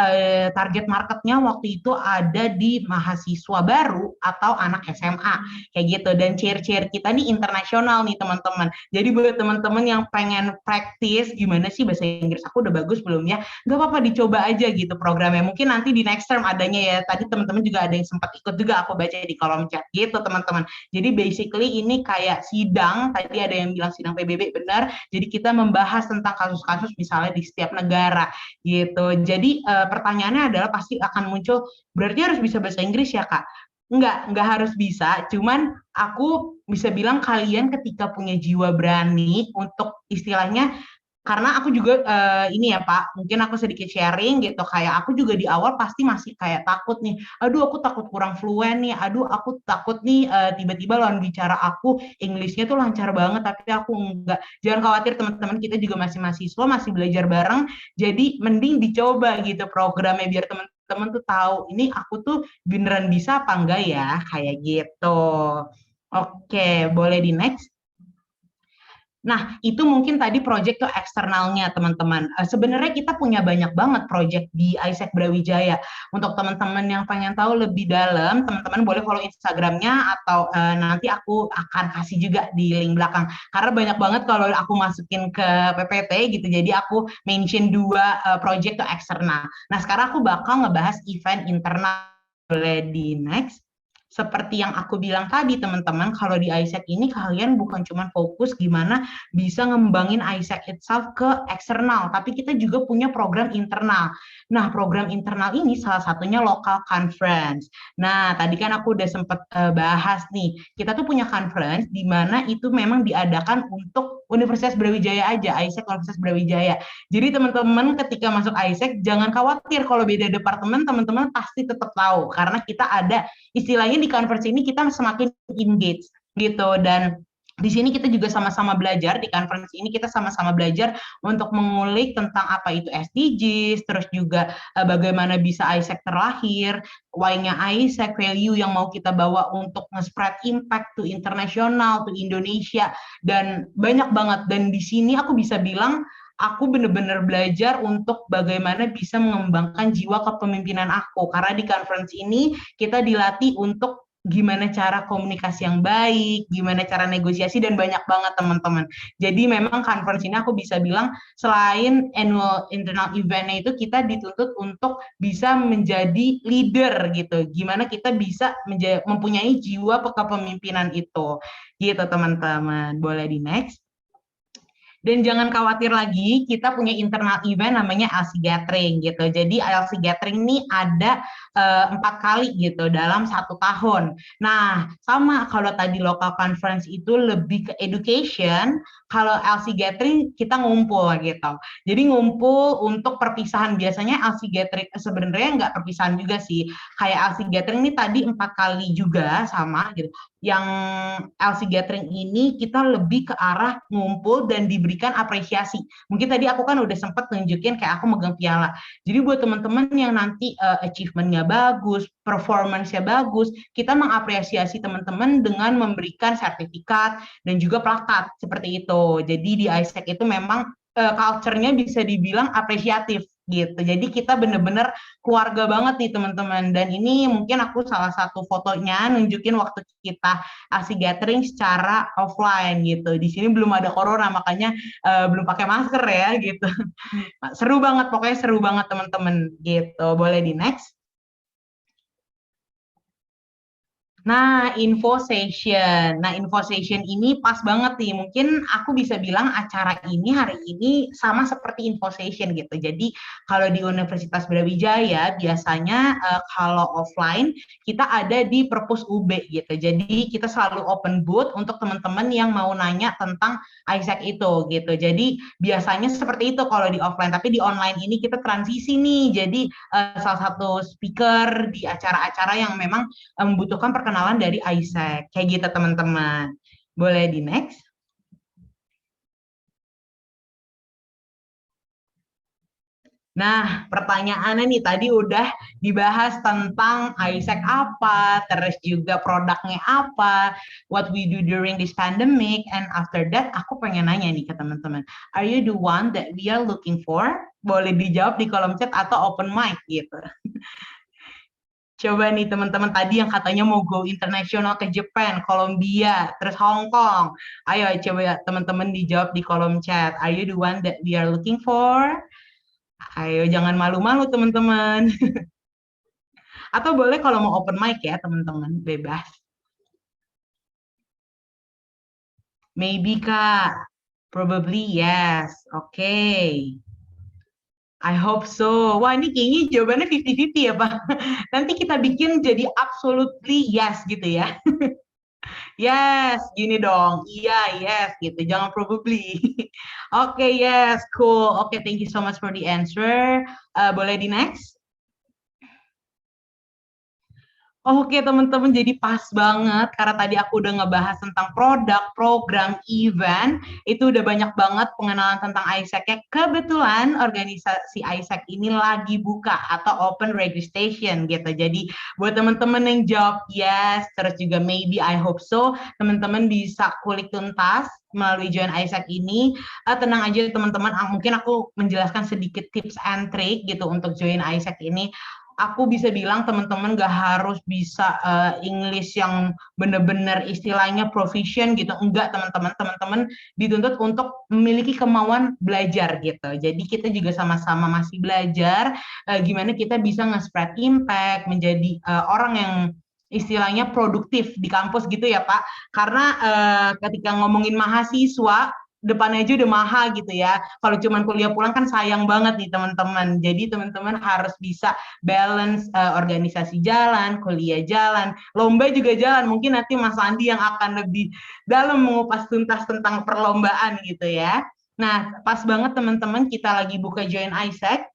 target marketnya waktu itu ada di mahasiswa baru atau anak SMA kayak gitu, dan chair-chair kita nih internasional nih teman-teman. Jadi buat teman-teman yang pengen praktis gimana sih bahasa Inggris aku udah bagus belum ya, nggak apa-apa dicoba aja gitu programnya, mungkin nanti di next term adanya ya. Tadi teman-teman juga ada yang sempat ikut juga, aku baca di kolom chat gitu teman-teman. Jadi basically ini kayak sidang, tadi ada yang bilang sidang PBB, benar. Jadi kita membahas tentang kasus-kasus misalnya di setiap negara gitu. Jadi pertanyaannya adalah pasti akan muncul, berarti harus bisa bahasa Inggris ya, Kak? Enggak harus bisa, cuman aku bisa bilang kalian ketika punya jiwa berani untuk istilahnya, karena aku juga ini ya Pak, mungkin aku sedikit sharing gitu, kayak aku juga di awal pasti masih kayak takut nih, aduh aku takut kurang fluen nih, aduh aku takut nih tiba-tiba lawan bicara aku Inggrisnya tuh lancar banget, tapi aku enggak. Jangan khawatir teman-teman, kita juga masih mahasiswa, masih belajar bareng, jadi mending dicoba gitu programnya biar teman-teman tuh tahu, ini aku tuh beneran bisa apa enggak ya, kayak gitu. Oke, boleh di next. Nah, itu mungkin tadi project ke eksternalnya, teman-teman. Sebenarnya kita punya banyak banget project di Isaac Brawijaya. Untuk teman-teman yang pengen tahu lebih dalam, teman-teman boleh follow Instagramnya, atau nanti aku akan kasih juga di link belakang. Karena banyak banget kalau aku masukin ke PPT gitu, jadi aku mention 2 project ke eksternal. Nah, sekarang aku bakal ngebahas event internal. Boleh di next. Seperti yang aku bilang tadi teman-teman, kalau di Isaac ini kalian bukan cuma fokus gimana bisa ngembangin Isaac itself ke eksternal, tapi kita juga punya program internal. Nah, program internal ini salah satunya local conference. Nah, tadi kan aku udah sempat bahas nih, kita tuh punya conference di mana itu memang diadakan untuk Universitas Brawijaya aja, Isaac Universitas Brawijaya. Jadi teman-teman ketika masuk Isaac jangan khawatir kalau beda departemen, teman-teman pasti tetap tahu karena kita ada istilahnya di conference ini kita semakin engage gitu, dan di sini kita juga sama-sama belajar, di conference ini kita sama-sama belajar untuk mengulik tentang apa itu SDGs, terus juga bagaimana bisa Isaac terlahir, why-nya Isaac, value yang mau kita bawa untuk nge-spread impact to internasional, to Indonesia, dan banyak banget. Dan di sini aku bisa bilang aku benar-benar belajar untuk bagaimana bisa mengembangkan jiwa kepemimpinan aku, karena di conference ini kita dilatih untuk gimana cara komunikasi yang baik, gimana cara negosiasi, dan banyak banget teman-teman. Jadi memang conference ini aku bisa bilang selain annual internal event-nya itu kita dituntut untuk bisa menjadi leader gitu. Gimana kita bisa mempunyai jiwa kepemimpinan itu. Gitu teman-teman. Boleh di next. Dan jangan khawatir lagi, kita punya internal event namanya LC Gathering gitu. Jadi LC Gathering ini ada 4 kali gitu dalam 1 tahun. Nah, sama kalau tadi local conference itu lebih ke education, kalau LC Gathering kita ngumpul gitu. Jadi ngumpul untuk perpisahan, biasanya LC Gathering sebenarnya nggak perpisahan juga sih. Kayak LC Gathering ini tadi 4 kali juga sama gitu. Yang LC Gathering ini kita lebih ke arah ngumpul dan diberikan apresiasi. Mungkin tadi aku kan udah sempat tunjukin kayak aku megang piala. Jadi buat teman-teman yang nanti achievement-nya bagus, performance-nya bagus, kita mengapresiasi teman-teman dengan memberikan sertifikat dan juga plakat seperti itu. Jadi di Isaac itu memang culture-nya bisa dibilang apresiatif gitu. Jadi kita bener-bener keluarga banget nih teman-teman. Dan ini mungkin aku salah satu fotonya nunjukin waktu kita LC Gathering secara offline gitu. Di sini belum ada corona makanya belum pakai masker ya gitu. Seru banget, pokoknya seru banget teman-teman gitu. Boleh di next. Nah, info session. Nah, info session ini pas banget nih. Mungkin aku bisa bilang acara ini hari ini sama seperti info session gitu. Jadi, kalau di Universitas Brawijaya biasanya kalau offline kita ada di Perpus UB gitu. Jadi, kita selalu open booth untuk teman-teman yang mau nanya tentang Isaac itu gitu. Jadi, biasanya seperti itu kalau di offline, tapi di online ini kita transisi nih. Jadi, salah satu speaker di acara-acara yang memang membutuhkan perkenalan pengenalan dari Isaac. Kayak gitu teman-teman. Boleh di next? Nah, pertanyaannya nih tadi udah dibahas tentang Isaac apa, terus juga produknya apa, what we do during this pandemic, and after that aku pengen nanya nih ke teman-teman, are you the one that we are looking for? Boleh dijawab di kolom chat atau open mic gitu. Coba nih teman-teman tadi yang katanya mau go internasional ke Jepang, Kolombia, terus Hong Kong. Ayo coba teman-teman dijawab di kolom chat. Are you the one that we are looking for? Ayo jangan malu-malu teman-teman. Atau boleh kalau mau open mic ya teman-teman, bebas. Maybe Kak. Probably yes. Oke. I hope so. Wah ini kayaknya jawabannya 50-50 ya Pak. Nanti kita bikin jadi absolutely yes gitu ya. Yes, gini dong. Iya, yes gitu. Jangan probably. Oke, yes, cool. Oke, thank you so much for the answer. Boleh di next? Oke teman-teman, jadi pas banget karena tadi aku udah ngebahas tentang produk, program, event, itu udah banyak banget pengenalan tentang Isaac-nya. Kebetulan organisasi Isaac ini lagi buka atau open registration gitu. Jadi buat teman-teman yang jawab yes, terus juga maybe I hope so, teman-teman bisa kulik tuntas melalui join Isaac ini. Tenang aja teman-teman, mungkin aku menjelaskan sedikit tips and trick gitu untuk join Isaac ini. Aku bisa bilang teman-teman gak harus bisa English yang benar-benar istilahnya proficient gitu. Enggak teman-teman, teman-teman dituntut untuk memiliki kemauan belajar gitu. Jadi kita juga sama-sama masih belajar gimana kita bisa nge-spread impact, menjadi orang yang istilahnya produktif di kampus gitu ya Pak. Karena ketika ngomongin mahasiswa, depannya aja udah mahal gitu ya. Kalau cuman kuliah pulang kan sayang banget nih teman-teman. Jadi teman-teman harus bisa balance organisasi jalan, kuliah jalan, lomba juga jalan. Mungkin nanti Mas Andi yang akan lebih dalam mengupas tuntas tentang perlombaan gitu ya. Nah, pas banget teman-teman kita lagi buka Join Isaac.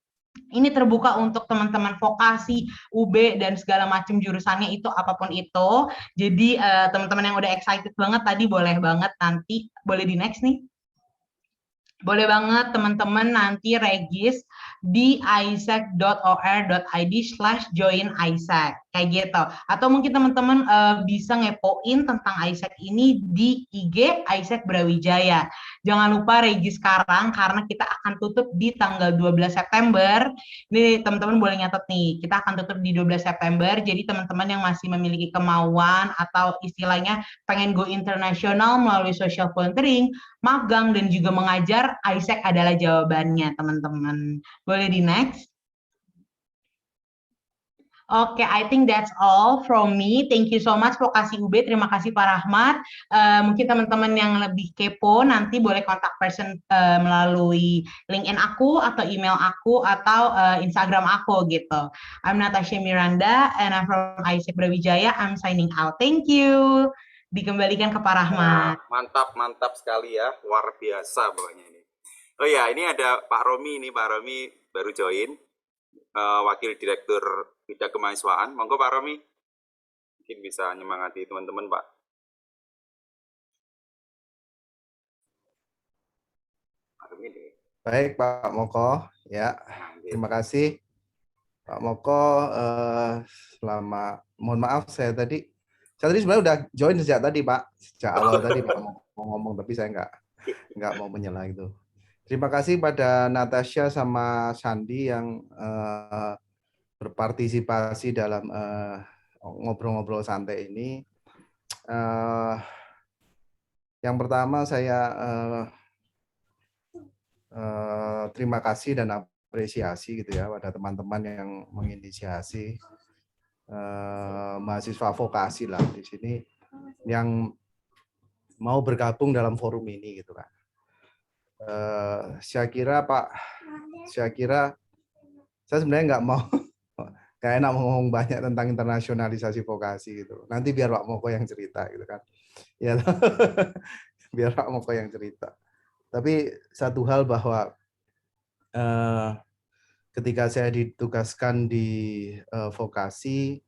Ini terbuka untuk teman-teman vokasi, UB, dan segala macam jurusannya itu apapun itu. Jadi teman-teman yang udah excited banget tadi boleh banget nanti, boleh di next nih. Boleh banget teman-teman nanti regis di isaac.or.id/join-isaac kayak gitu. Atau mungkin teman-teman bisa ngepoin tentang Isaac ini di IG Isaac Brawijaya. Jangan lupa regis sekarang karena kita akan tutup di tanggal 12 September. Ini teman-teman boleh nyatet nih, kita akan tutup di 12 September. Jadi teman-teman yang masih memiliki kemauan atau istilahnya pengen go internasional melalui social volunteering, magang, dan juga mengajar, Isaac adalah jawabannya, teman-teman. Boleh di next? Oke, I think that's all from me. Thank you so much Vokasi UB. Terima kasih Pak Rahmat. Mungkin teman-teman yang lebih kepo nanti boleh kontak person melalui LinkedIn aku atau email aku atau Instagram aku gitu. I'm Natasha Miranda and I'm from Isaac Brawijaya. I'm signing out. Thank you. Dikembalikan ke Pak Rahmat. Mantap sekali ya, luar biasa pokoknya ini. Oh ya, ini ada Pak Romi, ini Pak Romi baru join, Wakil Direktur Bidang Kemahasiswaan. Monggo Pak Romi, mungkin bisa nyemangati teman-teman Pak. Pak Romi deh. Baik Pak Moko, ya terima kasih Pak Moko. Mohon maaf saya tadi sebenarnya udah join sejak tadi Pak, sejak awal tadi Pak mau ngomong tapi saya nggak mau menyela itu. Terima kasih pada Natasha sama Sandi yang berpartisipasi dalam ngobrol-ngobrol santai ini. Yang pertama saya terima kasih dan apresiasi gitu ya pada teman-teman yang menginisiasi mahasiswa vokasi lah di sini yang mau bergabung dalam forum ini gitu kan. Saya kira saya sebenarnya nggak enak ngomong banyak tentang internasionalisasi vokasi gitu. Nanti biar Pak Moko yang cerita gitu kan. Ya, biar Pak Moko yang cerita. Tapi satu hal bahwa ketika saya ditugaskan di vokasi,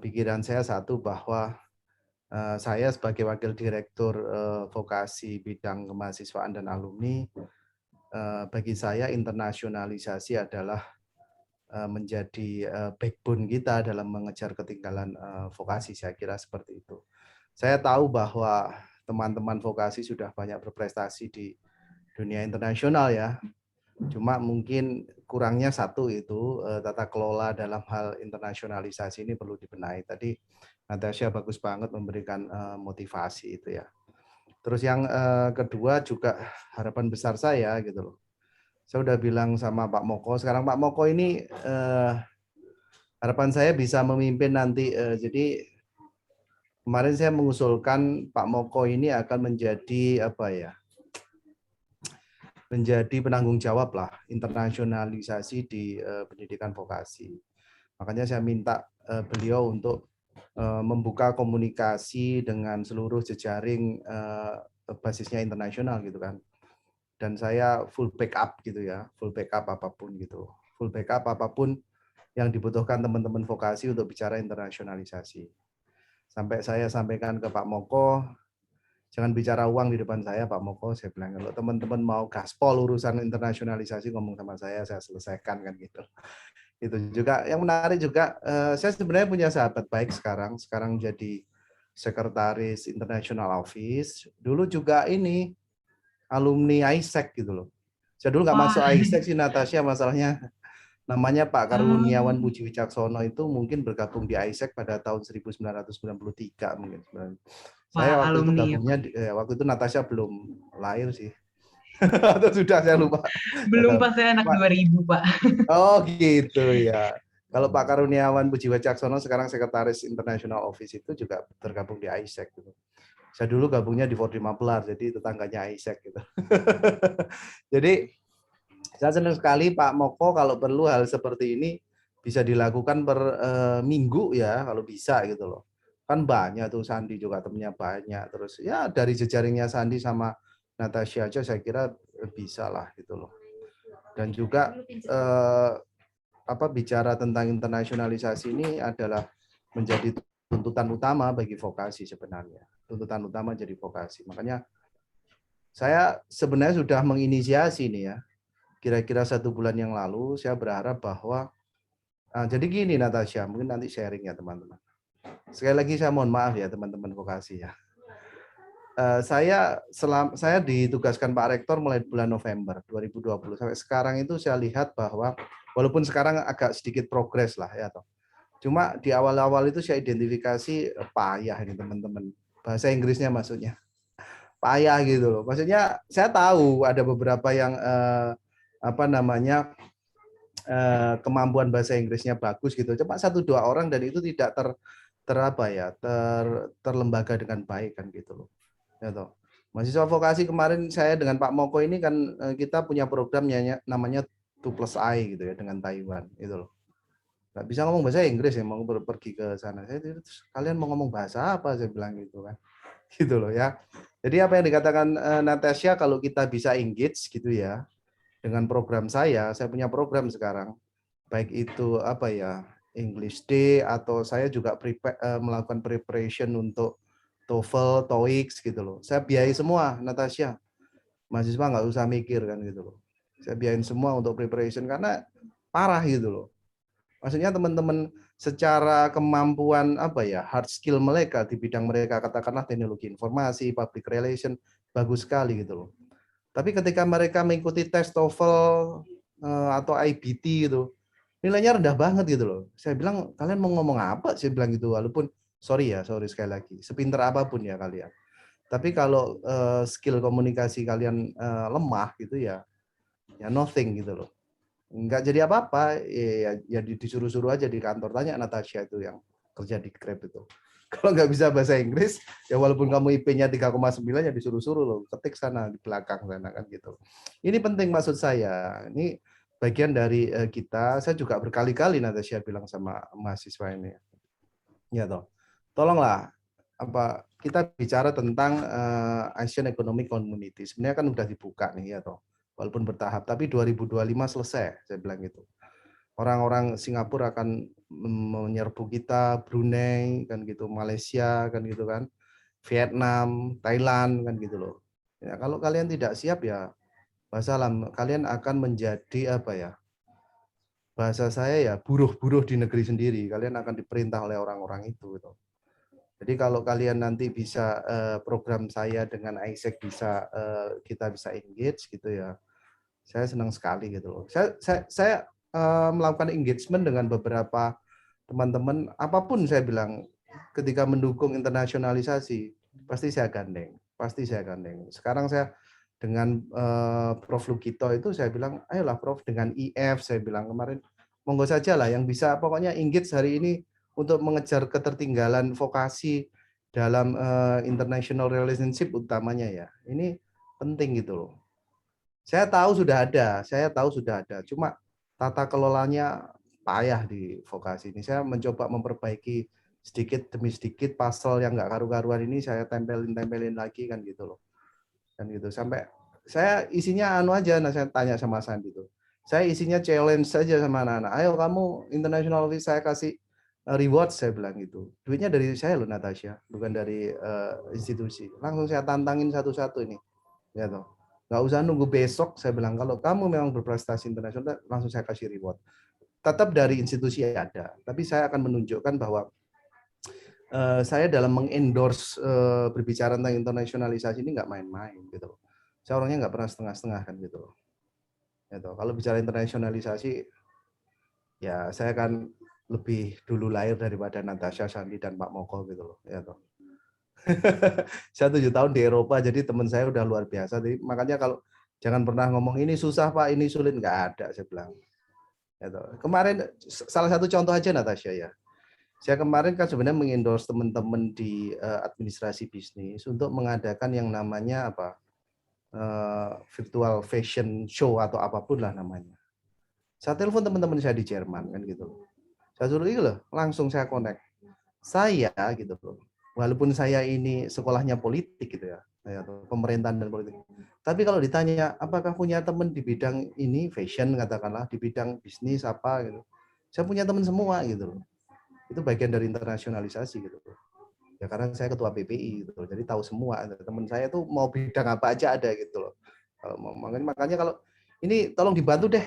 pikiran saya satu bahwa saya sebagai wakil direktur vokasi bidang kemahasiswaan dan alumni, bagi saya internasionalisasi adalah menjadi backbone kita dalam mengejar ketinggalan vokasi, saya kira seperti itu. Saya tahu bahwa teman-teman vokasi sudah banyak berprestasi di dunia internasional ya. Cuma mungkin kurangnya satu itu tata kelola dalam hal internasionalisasi ini perlu dibenahi. Tadi Natasha bagus banget memberikan motivasi itu ya. Terus yang kedua juga harapan besar saya gitu loh. Saya udah bilang sama Pak Moko, sekarang Pak Moko ini harapan saya bisa memimpin nanti. Jadi kemarin saya mengusulkan Pak Moko ini akan menjadi apa ya? Menjadi penanggung jawab lah internasionalisasi di pendidikan vokasi. Makanya saya minta beliau untuk membuka komunikasi dengan seluruh jejaring basisnya internasional gitu kan. Dan saya full backup gitu ya, full backup apapun gitu. Full backup apapun yang dibutuhkan teman-teman vokasi untuk bicara internasionalisasi. Sampai saya sampaikan ke Pak Moko, jangan bicara uang di depan saya Pak Moko, saya bilang kalau teman-teman mau gaspol urusan internasionalisasi ngomong sama saya selesaikan kan gitu. Itu juga yang menarik juga, saya sebenarnya punya sahabat baik sekarang jadi sekretaris International Office. Dulu juga ini alumni ISEC gitu loh. Saya dulu nggak masuk ISEC sih Natasha, masalahnya namanya Pak Karuniawan Puji Wicaksono itu mungkin bergabung di ISEC pada tahun 1993 mungkin. Saya waktu itu gabungnya, waktu itu Natasha belum lahir sih. Atau sudah saya lupa. Belum, pas saya anak 2000, Pak. Oh gitu ya. Kalau Pak Karuniawan Puji Wicaksono sekarang sekretaris International Office itu juga tergabung di ISEC gitu. Saya dulu gabungnya di Ford Mapelar, jadi tetangganya ISEC gitu. Jadi saya senang sekali Pak Moko kalau perlu hal seperti ini bisa dilakukan per minggu ya kalau bisa gitu loh. Kan banyak tuh Sandi juga temennya banyak. Terus ya dari jejaringnya Sandi sama Natasha aja saya kira bisa lah gitu loh. Dan juga bicara tentang internasionalisasi ini adalah menjadi tuntutan utama bagi vokasi sebenarnya. Tuntutan utama jadi vokasi. Makanya saya sebenarnya sudah menginisiasi nih ya. Kira-kira 1 bulan yang lalu saya berharap bahwa jadi gini Natasha, mungkin nanti sharing ya teman-teman. Sekali lagi saya mohon maaf ya teman-teman vokasi ya. Saya ditugaskan Pak Rektor mulai bulan November 2020 sampai sekarang itu saya lihat bahwa walaupun sekarang agak sedikit progres lah ya toh. Cuma di awal-awal itu saya identifikasi payah ini teman-teman. Bahasa Inggrisnya maksudnya. Payah gitu loh. Maksudnya saya tahu ada beberapa yang kemampuan bahasa Inggrisnya bagus gitu. Cuma 1-2 orang dan itu tidak terlembaga dengan baik kan gitu loh. Ya toh. Mahasiswa vokasi kemarin saya dengan Pak Moko ini kan kita punya program namanya 2+I gitu ya dengan Taiwan itu loh. Nggak bisa ngomong bahasa Inggris ya, mau pergi ke sana. Terus kalian mau ngomong bahasa apa? Saya bilang gitu kan. Gitu loh ya. Jadi apa yang dikatakan Natasha, kalau kita bisa engage gitu ya, dengan program saya punya program sekarang. Baik itu English Day, atau saya juga melakukan preparation untuk TOEFL, TOEIC gitu loh. Saya biayai semua, Natasha. Mahasiswa nggak usah mikir kan gitu loh. Saya biayain semua untuk preparation karena parah gitu loh. Maksudnya teman-teman secara kemampuan hard skill mereka di bidang mereka, katakanlah teknologi informasi, public relation, bagus sekali gitu loh. Tapi ketika mereka mengikuti tes TOEFL atau IBT gitu, nilainya rendah banget gitu loh. Saya bilang, kalian mau ngomong apa? Saya bilang gitu, walaupun sorry sekali lagi, sepinter apapun ya kalian. Tapi kalau skill komunikasi kalian lemah gitu ya nothing gitu loh. Nggak jadi apa-apa, ya disuruh-suruh aja di kantor. Tanya Natasha itu yang kerja di Grab itu. Kalau nggak bisa bahasa Inggris, ya walaupun kamu IP-nya 3,9 ya disuruh-suruh loh, ketik sana di belakang sana kan gitu. Ini penting maksud saya. Ini bagian dari kita. Saya juga berkali-kali Natasha bilang sama mahasiswa ini. Ya toh. Tolonglah kita bicara tentang Asian Economic Community. Sebenarnya kan udah dibuka nih ya toh. Walaupun bertahap, tapi 2025 selesai, saya bilang gitu. Orang-orang Singapura akan menyerbu kita, Brunei kan gitu, Malaysia kan gitu kan, Vietnam, Thailand kan gitu loh. Ya, kalau kalian tidak siap ya masalah, kalian akan menjadi apa ya? Bahasa saya ya buruh-buruh di negeri sendiri. Kalian akan diperintah oleh orang-orang itu gitu. Jadi kalau kalian nanti bisa program saya dengan Isaac bisa kita bisa engage gitu ya. Saya senang sekali gitu loh. Saya melakukan engagement dengan beberapa teman-teman, apapun saya bilang ketika mendukung internasionalisasi pasti saya gandeng, pasti saya gandeng. Sekarang saya dengan Prof Lugito itu saya bilang, ayolah Prof dengan IF, saya bilang kemarin, monggo saja lah yang bisa pokoknya engage hari ini untuk mengejar ketertinggalan vokasi dalam international relationship utamanya ya. Ini penting gitu loh. Saya tahu sudah ada, cuma tata kelolanya payah di vokasi ini. Saya mencoba memperbaiki sedikit demi sedikit pasal yang nggak karu-karuan ini saya tempelin lagi kan gitu loh. Kan gitu sampai saya isinya anu aja, nah saya tanya sama Sandi itu. Saya isinya challenge saja sama anak-anak. Ayo kamu international office saya kasih reward, saya bilang gitu. Duitnya dari saya loh Natasha, bukan dari institusi. Langsung saya tantangin satu-satu ini. Ya toh. Nggak usah nunggu besok, saya bilang kalau kamu memang berprestasi internasional langsung saya kasih reward. Tetap dari institusi ada, tapi saya akan menunjukkan bahwa saya dalam mengendorse berbicara tentang internasionalisasi ini nggak main-main gitu. Saya orangnya nggak pernah setengah-setengah kan gitu. Gitu. Kalau bicara internasionalisasi, ya saya kan lebih dulu lahir daripada Natasha, Sandi dan Pak Moko gitu loh. Ya toh. Saya 7 tahun di Eropa, jadi teman saya udah luar biasa. Jadi makanya kalau jangan pernah ngomong ini susah Pak, ini sulit, nggak ada saya bilang. Ya toh. Kemarin salah satu contoh aja Natasha ya. Saya kemarin kan sebenarnya mengendorse teman-teman di administrasi bisnis untuk mengadakan yang namanya apa virtual fashion show atau apapun lah namanya. Saya telepon teman-teman saya di Jerman kan gitu. Saya suruh itu loh, langsung saya connect. Saya gitu loh. Walaupun saya ini sekolahnya politik gitu ya, pemerintahan dan politik. Tapi kalau ditanya apakah punya teman di bidang ini fashion katakanlah, di bidang bisnis apa gitu. Saya punya teman semua gitu loh. Itu bagian dari internasionalisasi gitu. Ya karena saya ketua PPI gitu. Jadi tahu semua. Teman saya tuh mau bidang apa aja ada gitu loh. Makanya kalau ini tolong dibantu deh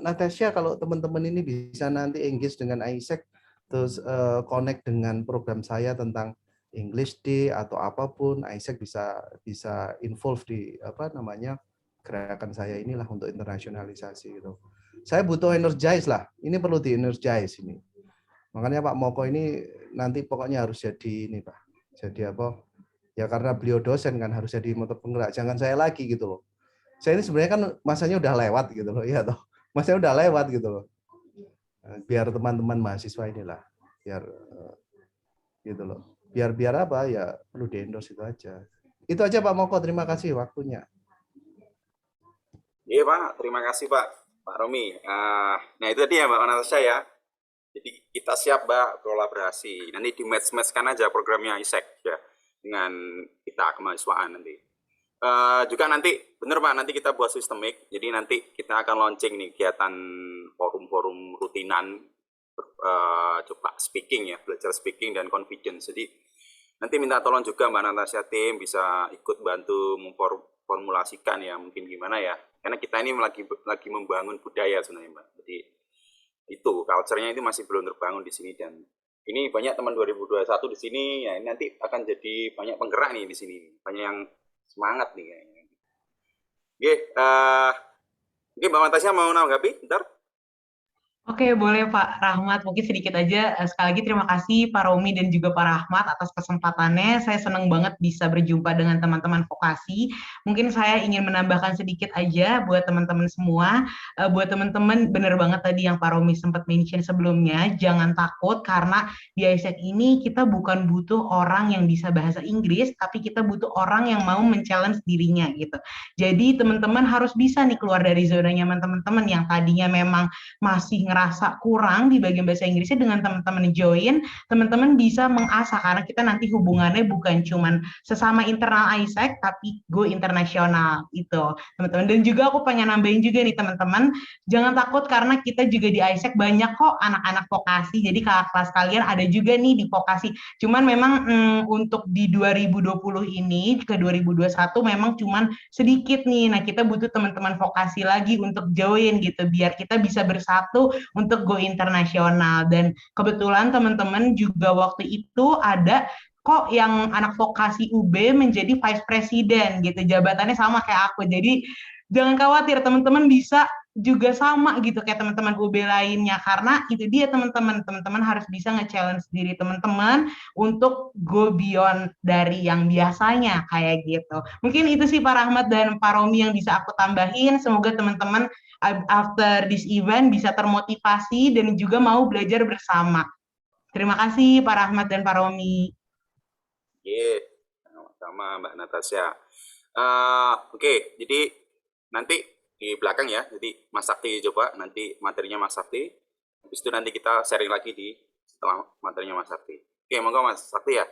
Natasha kalau teman-teman ini bisa nanti engage dengan Isaac terus connect dengan program saya tentang English Day atau apapun, Isaac bisa involve di apa namanya gerakan saya inilah untuk internasionalisasi gitu. Saya butuh energize lah. Ini perlu di energize ini. Makanya Pak Moko ini nanti pokoknya harus jadi ini Pak. Jadi apa? Ya karena beliau dosen kan harus jadi motor penggerak. Jangan saya lagi gitu loh. Saya ini sebenarnya kan masanya udah lewat gitu loh. Iya toh. Masanya udah lewat gitu loh. Biar teman-teman mahasiswa inilah. Biar gitu loh. Biar apa ya perlu di-endorse itu aja. Itu aja Pak Moko. Terima kasih waktunya. Iya Pak, terima kasih Pak Romi. Nah itu tadi ya Mbak Natasha ya. Jadi kita siap Mbak kolaborasi. Nanti di match-matchkan aja programnya Isaac ya dengan kita kemahasiswaan nanti. Juga nanti bener Pak, nanti kita buat sistemik. Jadi nanti kita akan launching nih kegiatan forum-forum rutinan coba speaking ya, belajar speaking dan confidence. Jadi nanti minta tolong juga Mbak Natasha tim bisa ikut bantu memformulasikan ya mungkin gimana ya. Karena kita ini lagi membangun budaya sebenarnya Mbak. Jadi itu culture-nya itu masih belum terbangun di sini dan ini banyak teman 2021 di sini ya ini nanti akan jadi banyak penggerak nih di sini banyak yang semangat nih kayaknya. Oke, mungkin Mbak Natasha mau nanggapi bentar? Oke, boleh Pak Rahmat. Mungkin sedikit aja. Sekali lagi terima kasih Pak Romi dan juga Pak Rahmat atas kesempatannya. Saya senang banget bisa berjumpa dengan teman-teman vokasi. Mungkin saya ingin menambahkan sedikit aja buat teman-teman semua. Buat teman-teman, benar banget tadi yang Pak Romi sempat mention sebelumnya, jangan takut karena di Isaac ini kita bukan butuh orang yang bisa bahasa Inggris, tapi kita butuh orang yang mau men-challenge dirinya gitu. Jadi teman-teman harus bisa nih keluar dari zona nyaman teman-teman yang tadinya memang masih ngerasa kurang di bagian bahasa Inggrisnya, dengan teman-teman join, teman-teman bisa mengasah, karena kita nanti hubungannya bukan cuman sesama internal ISEC, tapi go internasional itu, teman-teman. Dan juga aku pengen nambahin juga nih teman-teman, jangan takut karena kita juga di ISEC banyak kok anak-anak vokasi, jadi kakak kelas kalian ada juga nih di vokasi. Cuman memang untuk di 2020 ini ke 2021 memang cuman sedikit nih. Nah, kita butuh teman-teman vokasi lagi untuk join gitu, biar kita bisa bersatu untuk go internasional. Dan kebetulan teman-teman juga waktu itu ada kok yang anak vokasi UB menjadi vice president gitu, jabatannya sama kayak aku. Jadi jangan khawatir, teman-teman bisa juga sama gitu kayak teman-teman UB lainnya, karena itu dia teman-teman harus bisa nge-challenge diri teman-teman untuk go beyond dari yang biasanya kayak gitu. Mungkin itu sih Pak Rahmat dan Pak Romi yang bisa aku tambahin. Semoga teman-teman after this event bisa termotivasi dan juga mau belajar bersama. Terima kasih Pak Rahmat dan Pak Romi. Sama Mbak Natasha. Oke, jadi nanti di belakang ya, jadi Mas Sakti coba nanti materinya Mas Sakti. Habis itu nanti kita sharing lagi di setelah materinya Mas Sakti. Oke, monggo Mas Sakti ya.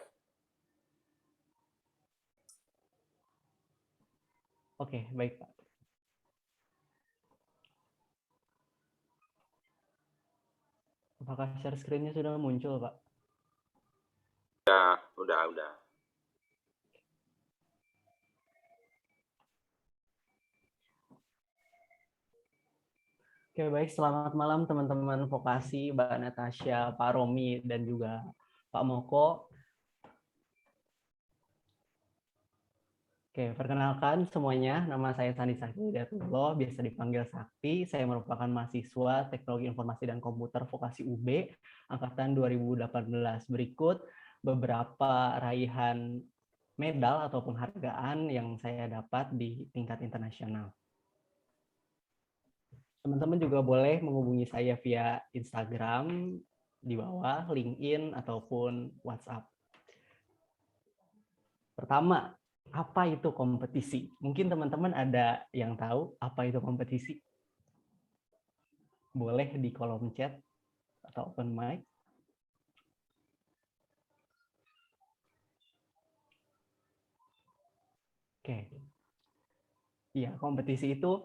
Oke, baik Pak. Apakah share screen-nya sudah muncul, Pak? Udah. Oke, baik. Selamat malam teman-teman vokasi, Mbak Natasha, Pak Romi, dan juga Pak Moko. Oke, perkenalkan semuanya. Nama saya Sandi Sakti Hidayatullah, biasa dipanggil Sakti. Saya merupakan mahasiswa Teknologi Informasi dan Komputer Vokasi UB, Angkatan 2018. Berikut beberapa raihan medal atau penghargaan yang saya dapat di tingkat internasional. Teman-teman juga boleh menghubungi saya via Instagram di bawah, LinkedIn, ataupun WhatsApp. Pertama, apa itu kompetisi? Mungkin teman-teman ada yang tahu apa itu kompetisi? Boleh di kolom chat atau open mic. Oke. Iya, kompetisi itu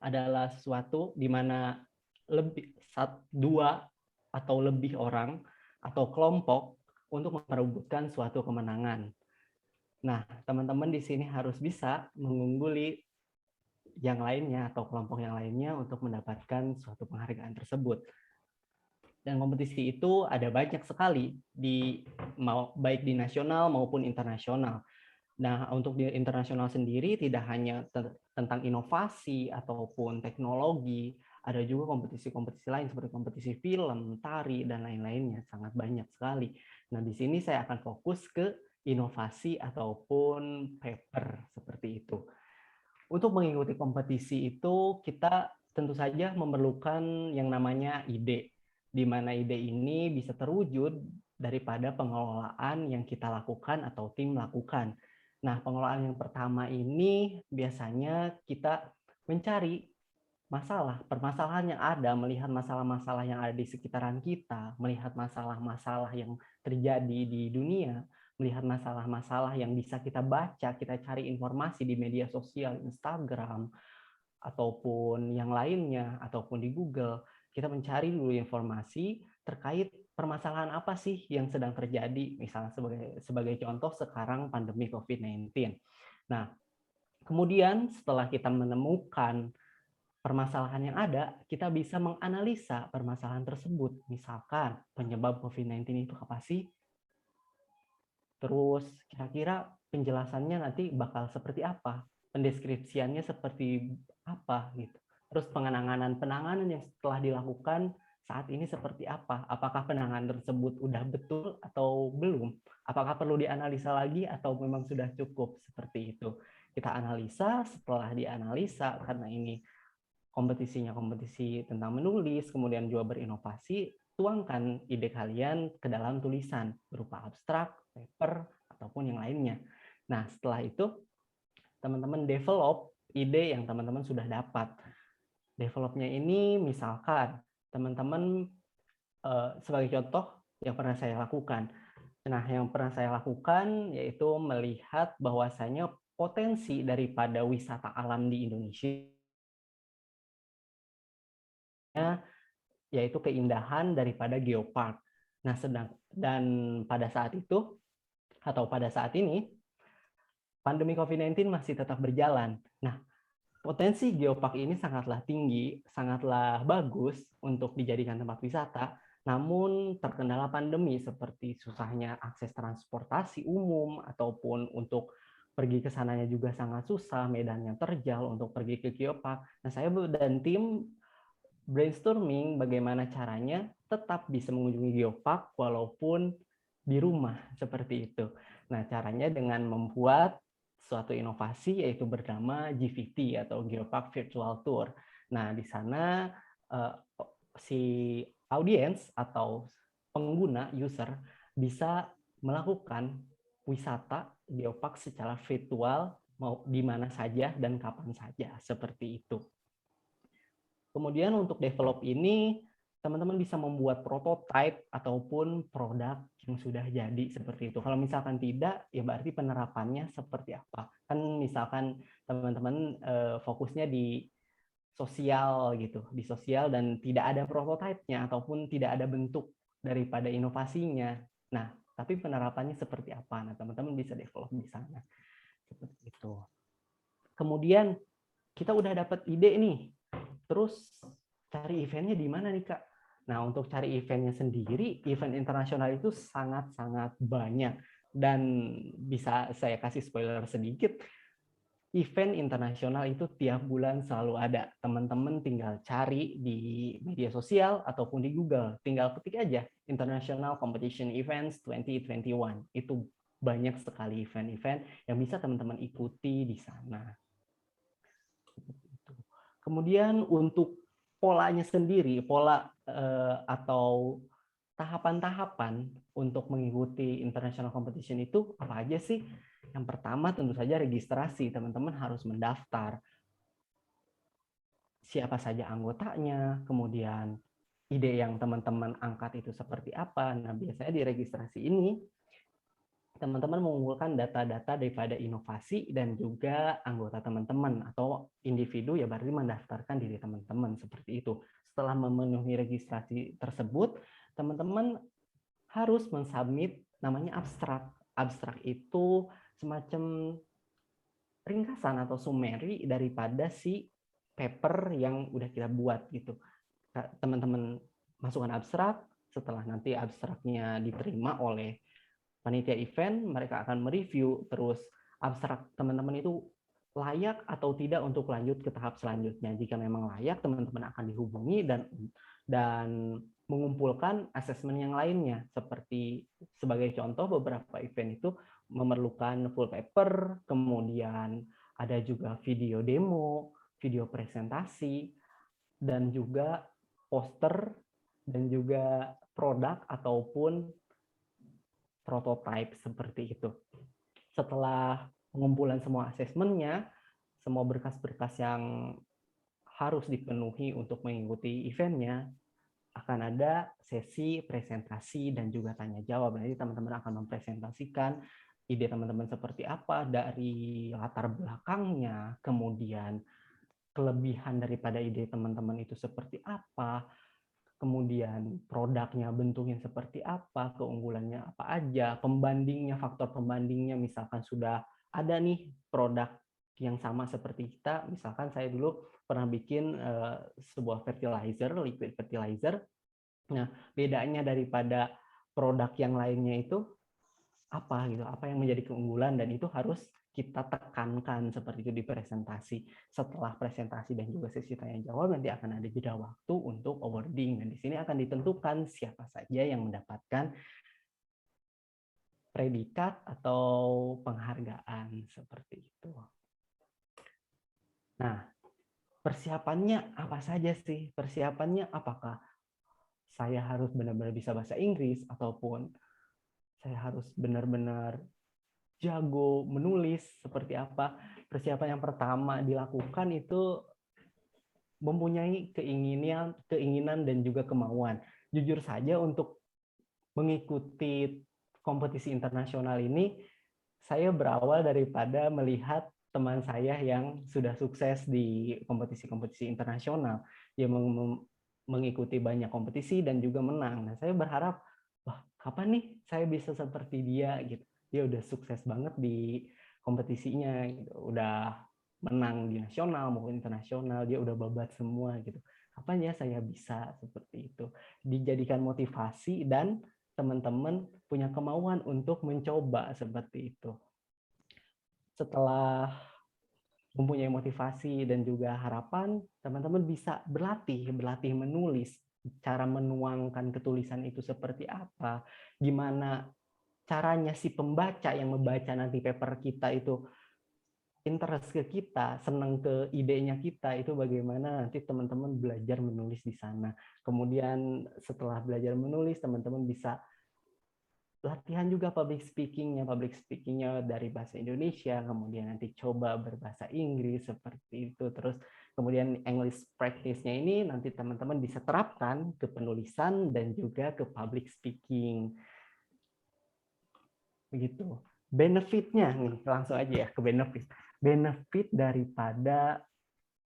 adalah sesuatu di mana dua atau lebih orang atau kelompok untuk memperebutkan suatu kemenangan. Nah, teman-teman di sini harus bisa mengungguli yang lainnya atau kelompok yang lainnya untuk mendapatkan suatu penghargaan tersebut. Dan kompetisi itu ada banyak sekali baik di nasional maupun internasional. Nah, untuk di internasional sendiri tidak hanya tentang inovasi ataupun teknologi, ada juga kompetisi-kompetisi lain seperti kompetisi film, tari, dan lain-lainnya, sangat banyak sekali. Nah, di sini saya akan fokus ke inovasi ataupun paper seperti itu. Untuk mengikuti kompetisi itu, kita tentu saja memerlukan yang namanya ide, di mana ide ini bisa terwujud daripada pengelolaan yang kita lakukan atau tim lakukan. Nah, pengelolaan yang pertama ini biasanya kita mencari permasalahan yang ada, melihat masalah-masalah yang ada di sekitaran kita, melihat masalah-masalah yang terjadi di dunia, melihat masalah-masalah yang bisa kita baca, kita cari informasi di media sosial, Instagram, ataupun yang lainnya, ataupun di Google. Kita mencari dulu informasi terkait permasalahan apa sih yang sedang terjadi, misalnya sebagai contoh sekarang pandemi COVID-19. Nah, kemudian setelah kita menemukan permasalahan yang ada, kita bisa menganalisa permasalahan tersebut. Misalkan penyebab COVID-19 itu apa sih? Terus kira-kira penjelasannya nanti bakal seperti apa? Pendeskripsiannya seperti apa gitu. Terus penanganan yang setelah dilakukan saat ini seperti apa? Apakah penanganan tersebut udah betul atau belum? Apakah perlu dianalisa lagi atau memang sudah cukup? Seperti itu. Kita analisa, setelah dianalisa, karena ini kompetisinya kompetisi tentang menulis, kemudian juga berinovasi, tuangkan ide kalian ke dalam tulisan berupa abstrak, paper, ataupun yang lainnya. Nah, setelah itu, teman-teman develop ide yang teman-teman sudah dapat. Developnya ini misalkan teman-teman sebagai contoh yang pernah saya lakukan. Nah, yang pernah saya lakukan yaitu melihat bahwasanya potensi daripada wisata alam di Indonesia yaitu keindahan daripada geopark. Nah, dan pada saat itu atau pada saat ini pandemi COVID-19 masih tetap berjalan. Nah, potensi geopark ini sangatlah tinggi, sangatlah bagus untuk dijadikan tempat wisata, namun terkendala pandemi seperti susahnya akses transportasi umum ataupun untuk pergi ke sananya juga sangat susah, medannya terjal untuk pergi ke geopark. Nah, saya dan tim brainstorming bagaimana caranya tetap bisa mengunjungi geopark walaupun di rumah seperti itu. Nah, caranya dengan membuat suatu inovasi yaitu bernama GVT atau Geopark Virtual Tour. Nah, di sana si audiens atau pengguna user bisa melakukan wisata geopark secara virtual mau di mana saja dan kapan saja seperti itu. Kemudian untuk develop ini teman-teman bisa membuat prototype ataupun produk yang sudah jadi seperti itu. Kalau misalkan tidak, ya berarti penerapannya seperti apa. Kan misalkan teman-teman fokusnya di sosial gitu, di sosial dan tidak ada prototipenya ataupun tidak ada bentuk daripada inovasinya. Nah, tapi penerapannya seperti apa? Nah, teman-teman bisa develop di sana. Seperti itu. Kemudian kita udah dapat ide nih. Terus cari eventnya di mana nih, Kak? Nah, untuk cari eventnya sendiri, event internasional itu sangat-sangat banyak. Dan bisa saya kasih spoiler sedikit, event internasional itu tiap bulan selalu ada. Teman-teman tinggal cari di media sosial ataupun di Google. Tinggal ketik aja, International Competition Events 2021. Itu banyak sekali event-event yang bisa teman-teman ikuti di sana. Kemudian untuk polanya sendiri, pola atau tahapan-tahapan untuk mengikuti international competition itu apa aja sih? Yang pertama tentu saja registrasi. Teman-teman harus mendaftar siapa saja anggotanya, kemudian ide yang teman-teman angkat itu seperti apa. Nah, biasanya di registrasi ini teman-teman mengumpulkan data-data daripada inovasi dan juga anggota teman-teman atau individu ya berarti mendaftarkan diri teman-teman seperti itu. Setelah memenuhi registrasi tersebut, teman-teman harus mensubmit namanya abstrak. Abstrak itu semacam ringkasan atau summary daripada si paper yang udah kita buat gitu. Teman-teman masukkan abstrak, setelah nanti abstraknya diterima oleh panitia event, mereka akan mereview terus abstrak teman-teman itu layak atau tidak untuk lanjut ke tahap selanjutnya. Jika memang layak, teman-teman akan dihubungi dan mengumpulkan asesmen yang lainnya. Seperti sebagai contoh, beberapa event itu memerlukan full paper, kemudian ada juga video demo, video presentasi, dan juga poster, dan juga produk ataupun prototype seperti itu. Setelah pengumpulan semua asesmennya, semua berkas-berkas yang harus dipenuhi untuk mengikuti eventnya, akan ada sesi presentasi dan juga tanya jawab. Nanti teman-teman akan mempresentasikan ide teman-teman seperti apa, dari latar belakangnya, kemudian kelebihan daripada ide teman-teman itu seperti apa, kemudian produknya bentuknya seperti apa, keunggulannya apa aja, pembandingnya, faktor pembandingnya, misalkan sudah ada nih produk yang sama seperti kita, misalkan saya dulu pernah bikin sebuah fertilizer, liquid fertilizer. Nah, bedanya daripada produk yang lainnya itu apa gitu, apa yang menjadi keunggulan, dan itu harus kita tekankan seperti itu di presentasi. Setelah presentasi dan juga sesi tanya jawab, nanti akan ada jeda waktu untuk awarding. Dan di sini akan ditentukan siapa saja yang mendapatkan predikat atau penghargaan seperti itu. Nah, persiapannya apa saja sih? Persiapannya apakah saya harus benar-benar bisa bahasa Inggris ataupun saya harus benar-benar jago menulis seperti apa? Persiapan yang pertama dilakukan itu mempunyai keinginan dan juga kemauan. Jujur saja untuk mengikuti kompetisi internasional ini, saya berawal daripada melihat teman saya yang sudah sukses di kompetisi-kompetisi internasional. Dia mengikuti banyak kompetisi dan juga menang. Nah, saya berharap, wah, kapan nih saya bisa seperti dia gitu. Dia udah sukses banget di kompetisinya, gitu. Udah menang di nasional maupun internasional, dia udah babat semua gitu. Kapan ya saya bisa seperti itu? Dijadikan motivasi dan teman-teman punya kemauan untuk mencoba seperti itu. Setelah mempunyai motivasi dan juga harapan, teman-teman bisa berlatih menulis, cara menuangkan ketulisan itu seperti apa, gimana caranya si pembaca yang membaca nanti paper kita itu interest ke kita, senang ke idenya kita, itu bagaimana nanti teman-teman belajar menulis di sana. Kemudian setelah belajar menulis, teman-teman bisa latihan juga public speakingnya dari bahasa Indonesia, kemudian nanti coba berbahasa Inggris seperti itu. Terus kemudian English practice-nya ini nanti teman-teman bisa terapkan ke penulisan dan juga ke public speaking. Begitu. Benefit-nya nih, langsung aja ya ke benefit. Benefit daripada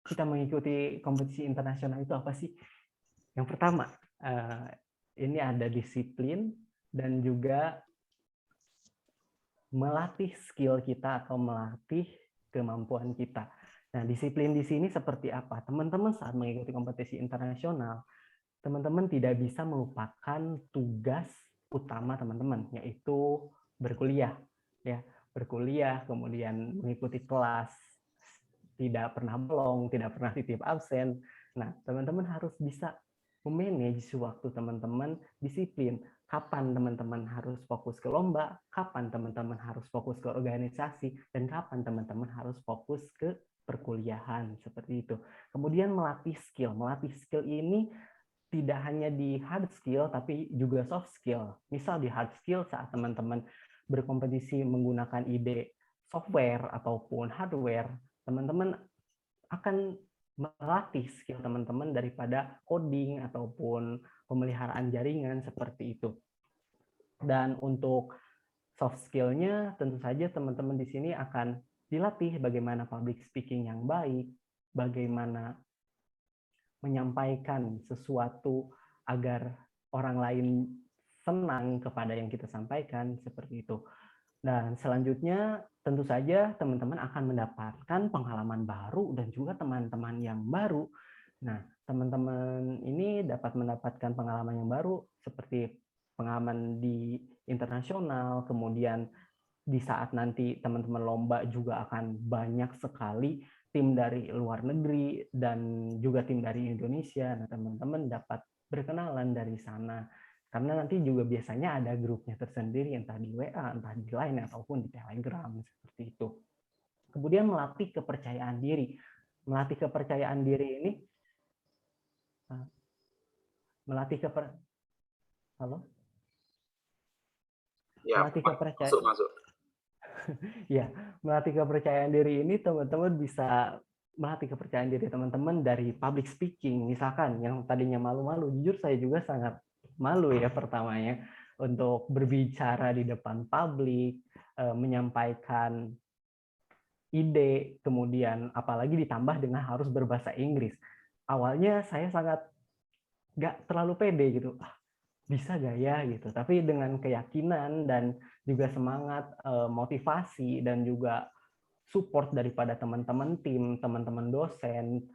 kita mengikuti kompetisi internasional itu apa sih? Yang pertama, ini ada disiplin dan juga melatih skill kita atau melatih kemampuan kita. Nah, disiplin di sini seperti apa? Teman-teman saat mengikuti kompetisi internasional, teman-teman tidak bisa melupakan tugas utama teman-teman, yaitu berkuliah. Ya, berkuliah, kemudian mengikuti kelas, tidak pernah bolong, tidak pernah titip absen. Nah, teman-teman harus bisa memanage waktu teman-teman, disiplin. Kapan teman-teman harus fokus ke lomba, kapan teman-teman harus fokus ke organisasi, dan kapan teman-teman harus fokus ke perkuliahan, seperti itu. Kemudian melatih skill. Melatih skill ini tidak hanya di hard skill, tapi juga soft skill. Misal di hard skill saat teman-teman berkompetisi menggunakan ide software ataupun hardware, teman-teman akan melatih skill teman-teman daripada coding ataupun pemeliharaan jaringan seperti itu. Dan untuk soft skill-nya tentu saja teman-teman di sini akan dilatih bagaimana public speaking yang baik, bagaimana menyampaikan sesuatu agar orang lain senang kepada yang kita sampaikan, seperti itu. Dan selanjutnya tentu saja teman-teman akan mendapatkan pengalaman baru dan juga teman-teman yang baru. Nah, teman-teman ini dapat mendapatkan pengalaman yang baru seperti pengalaman di internasional, kemudian di saat nanti teman-teman lomba juga akan banyak sekali tim dari luar negeri dan juga tim dari Indonesia. Nah, teman-teman dapat berkenalan dari sana. Karena nanti juga biasanya ada grupnya tersendiri, entah di WA, entah di Line, ataupun di Telegram, seperti itu. Kemudian melatih kepercayaan diri. Melatih kepercayaan diri ini, Halo? Ya, Melatih kepercayaan. masuk. Ya, melatih kepercayaan diri ini teman-teman bisa melatih kepercayaan diri teman-teman dari public speaking. Misalkan yang tadinya malu-malu, jujur saya juga sangat malu ya pertamanya untuk berbicara di depan publik, menyampaikan ide, kemudian apalagi ditambah dengan harus berbahasa Inggris. Awalnya saya sangat nggak terlalu pede gitu, bisa gak ya gitu. Tapi dengan keyakinan dan juga semangat, motivasi dan juga support daripada teman-teman tim, teman-teman dosen,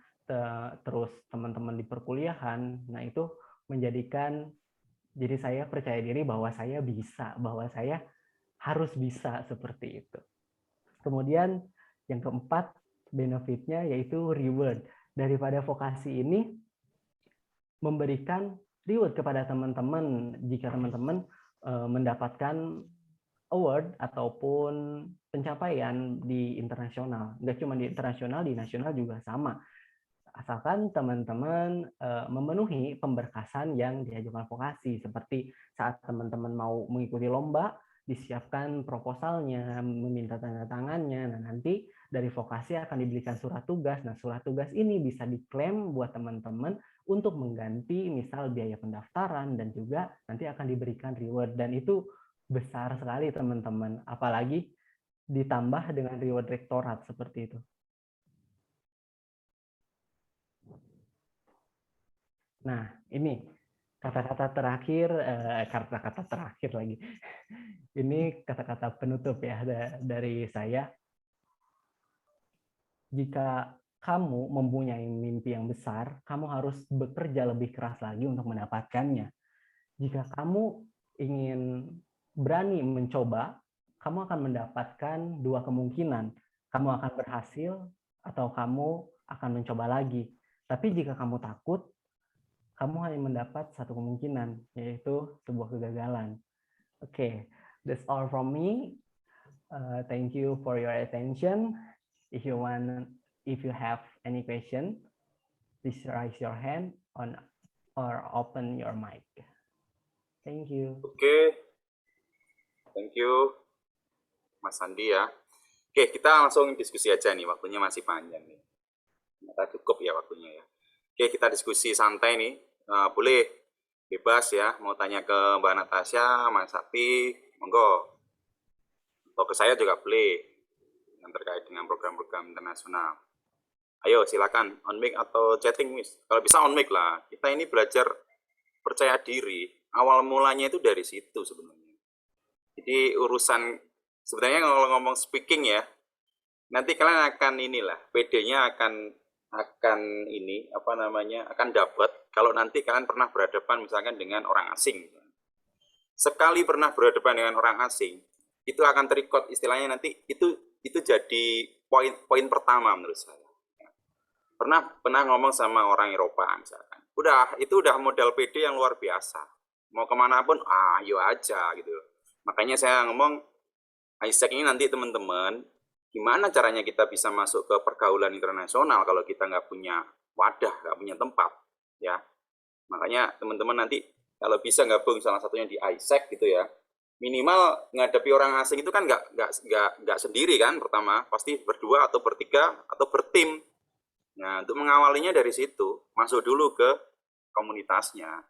terus teman-teman di perkuliahan, nah itu menjadikan jadi saya percaya diri bahwa saya bisa, bahwa saya harus bisa seperti itu. Kemudian yang keempat, benefitnya yaitu reward. Daripada vokasi ini memberikan reward kepada teman-teman jika teman-teman mendapatkan award ataupun pencapaian di internasional. Nggak cuma di internasional, di nasional juga sama. Asalkan teman-teman memenuhi pemberkasan yang diajukan vokasi. Seperti saat teman-teman mau mengikuti lomba, disiapkan proposalnya, meminta tanda tangannya. Nah, nanti dari vokasi akan diberikan surat tugas. Nah, surat tugas ini bisa diklaim buat teman-teman untuk mengganti misal biaya pendaftaran dan juga nanti akan diberikan reward. Dan itu besar sekali teman-teman, apalagi ditambah dengan reward rektorat seperti itu. Nah, ini kata-kata terakhir lagi. Ini kata-kata penutup ya dari saya. Jika kamu mempunyai mimpi yang besar, kamu harus bekerja lebih keras lagi untuk mendapatkannya. Jika kamu ingin berani mencoba, kamu akan mendapatkan dua kemungkinan. Kamu akan berhasil atau kamu akan mencoba lagi. Tapi jika kamu takut, kamu hanya mendapat satu kemungkinan, yaitu sebuah kegagalan. Oke, that's all from me. Thank you for your attention. If you have any question, please raise your hand or open your mic. Thank you. Oke, thank you Mas Andi ya. Oke, kita langsung diskusi aja nih, waktunya masih panjang nih. Ternyata cukup ya waktunya ya. Oke, kita diskusi santai nih. Boleh bebas ya, mau tanya ke Mbak Natasha, Mas Sapi, monggo. Atau ke saya juga boleh, yang terkait dengan program-program internasional. Ayo silakan, on mic atau chatting, Miss. Kalau bisa on mic lah. Kita ini belajar percaya diri. Awal mulanya itu dari situ sebenarnya. Jadi urusan, sebenarnya kalau ngomong speaking ya, nanti kalian akan inilah, PD-nya akan ini apa namanya akan dapat kalau nanti kalian pernah berhadapan misalkan dengan orang asing. Sekali pernah berhadapan dengan orang asing, itu akan terikot istilahnya nanti itu jadi poin pertama menurut saya. Pernah ngomong sama orang Eropa misalkan. Itu udah modal PD yang luar biasa. Mau kemana pun, ayo aja gitu. Makanya saya ngomong ISEC ini nanti teman-teman, gimana caranya kita bisa masuk ke pergaulan internasional kalau kita nggak punya wadah, nggak punya tempat, ya. Makanya teman-teman nanti kalau bisa gabung salah satunya di ISEC gitu ya, minimal menghadapi orang asing itu kan nggak sendiri kan, pertama pasti berdua atau bertiga atau bertim. Nah untuk mengawalinya dari situ, masuk dulu ke komunitasnya.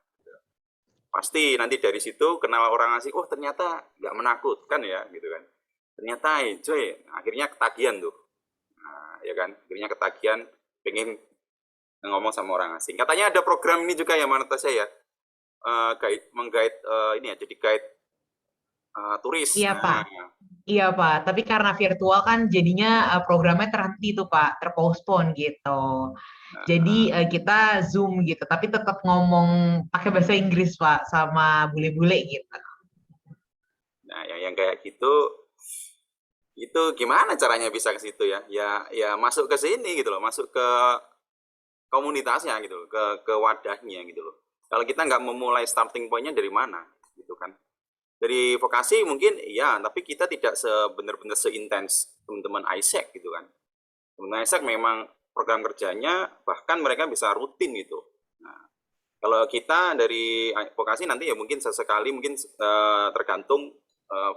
Pasti nanti dari situ kenal orang asing, ternyata nggak menakutkan ya gitu kan. Ternyata enjoy, akhirnya ketagihan tuh. Nah, ya kan, akhirnya ketagihan pengen ngomong sama orang asing. Katanya ada program ini juga ya, Natasha ya, menggait ini ya, jadi guide turis. Iya Pak, iya Pak. Tapi karena virtual kan jadinya programnya terhenti tuh Pak, terpostpone gitu. Jadi kita Zoom gitu, tapi tetap ngomong pakai bahasa Inggris Pak sama bule-bule gitu. Nah, yang kayak gitu itu gimana caranya bisa ke situ ya? Ya masuk ke sini gitu loh, masuk ke komunitasnya gitu loh, ke wadahnya gitu loh. Kalau kita nggak memulai starting point-nya dari mana gitu kan? Dari vokasi mungkin iya, tapi kita tidak benar-benar seintens teman-teman ISEC gitu kan. Teman-teman ISEC memang program kerjanya bahkan mereka bisa rutin gitu. Nah, kalau kita dari vokasi nanti ya mungkin sesekali mungkin tergantung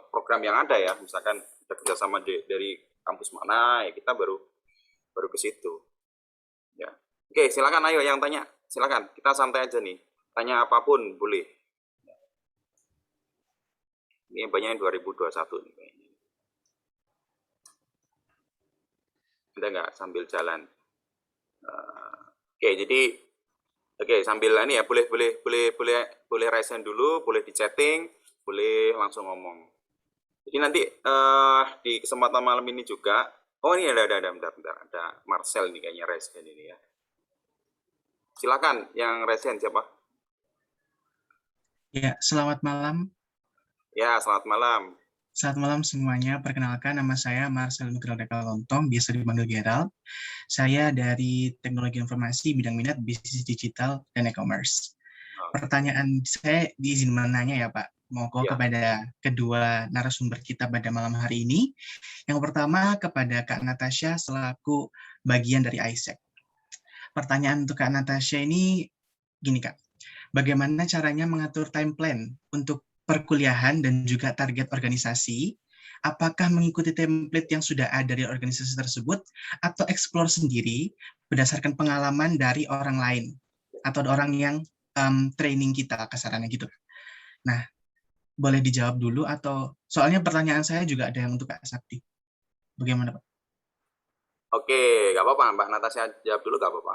program yang ada ya, misalkan ada kerjasama dari kampus mana ya kita baru ke situ. Ya, oke silakan ayo yang tanya, silakan kita santai aja nih, tanya apapun boleh. Ini banyak yang 2021 nih kayaknya. Ada nggak sambil jalan? Oke, jadi sambil ini ya boleh raise hand dulu, boleh di chatting, boleh langsung ngomong. Jadi nanti di kesempatan malam ini juga, ini ada Marcel nih kayaknya raise hand ini ya. Silakan yang raise hand siapa? Ya, selamat malam. Ya, selamat malam. Selamat malam semuanya. Perkenalkan, nama saya Marcel Nugroho Lontong, biasa dipanggil Gerald. Saya dari Teknologi Informasi, bidang minat, bisnis digital, dan e-commerce. Pertanyaan saya diizin menanya ya Pak, kepada kedua narasumber kita pada malam hari ini. Yang pertama kepada Kak Natasha selaku bagian dari ISEC. Pertanyaan untuk Kak Natasha ini gini Kak, bagaimana caranya mengatur time plan untuk perkuliahan dan juga target organisasi apakah mengikuti template yang sudah ada dari organisasi tersebut atau explore sendiri berdasarkan pengalaman dari orang lain atau orang yang training kita kasarannya gitu. Nah, boleh dijawab dulu atau soalnya pertanyaan saya juga ada yang untuk Kak Sakti. Bagaimana Pak? Oke, nggak apa-apa, Mbak Natasha jawab dulu nggak apa-apa.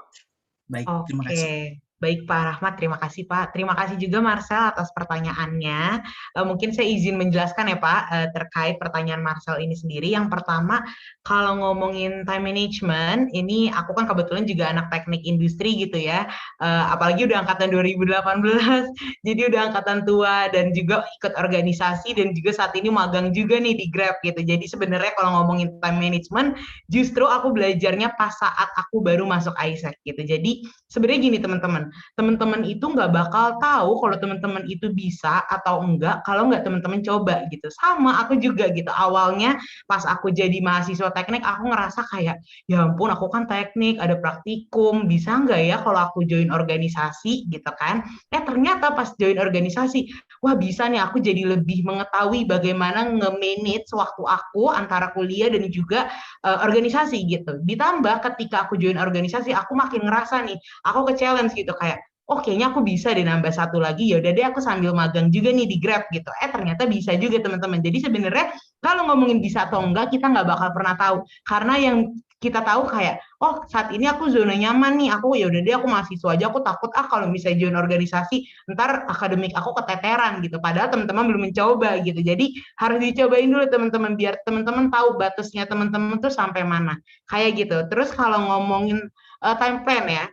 Baik, terima kasih. Oke, baik Pak Rahmat, terima kasih Pak. Terima kasih juga Marcel atas pertanyaannya. Mungkin saya izin menjelaskan ya Pak, terkait pertanyaan Marcel ini sendiri. Yang pertama, kalau ngomongin time management, ini aku kan kebetulan juga anak teknik industri gitu ya, apalagi udah angkatan 2018, jadi udah angkatan tua dan juga ikut organisasi dan juga saat ini magang juga nih di Grab gitu. Jadi sebenarnya kalau ngomongin time management, justru aku belajarnya pas saat aku baru masuk ISEC gitu. Jadi sebenarnya gini teman-teman itu nggak bakal tahu kalau teman-teman itu bisa atau enggak kalau nggak teman-teman coba gitu. Sama aku juga gitu. Awalnya pas aku jadi mahasiswa teknik, aku ngerasa kayak, ya ampun aku kan teknik, ada praktikum, bisa nggak ya kalau aku join organisasi gitu kan. Ternyata pas join organisasi, wah bisa nih aku jadi lebih mengetahui bagaimana nge-manage waktu aku antara kuliah dan juga organisasi gitu. Ditambah ketika aku join organisasi, aku makin ngerasa nih, aku ke-challenge gitu kayak, oh kayaknya aku bisa deh nambah satu lagi, ya udah deh aku sambil magang juga nih di Grab gitu. Ternyata bisa juga teman-teman. Jadi sebenarnya kalau ngomongin bisa atau enggak, kita nggak bakal pernah tahu. Karena yang kita tahu kayak, oh saat ini aku zona nyaman nih, aku ya udah deh aku mahasiswa aja, aku takut kalau misalnya join organisasi, ntar akademik aku keteteran gitu. Padahal teman-teman belum mencoba gitu. Jadi harus dicobain dulu teman-teman, biar teman-teman tahu batasnya teman-teman tuh sampai mana. Kayak gitu. Terus kalau ngomongin time plan ya,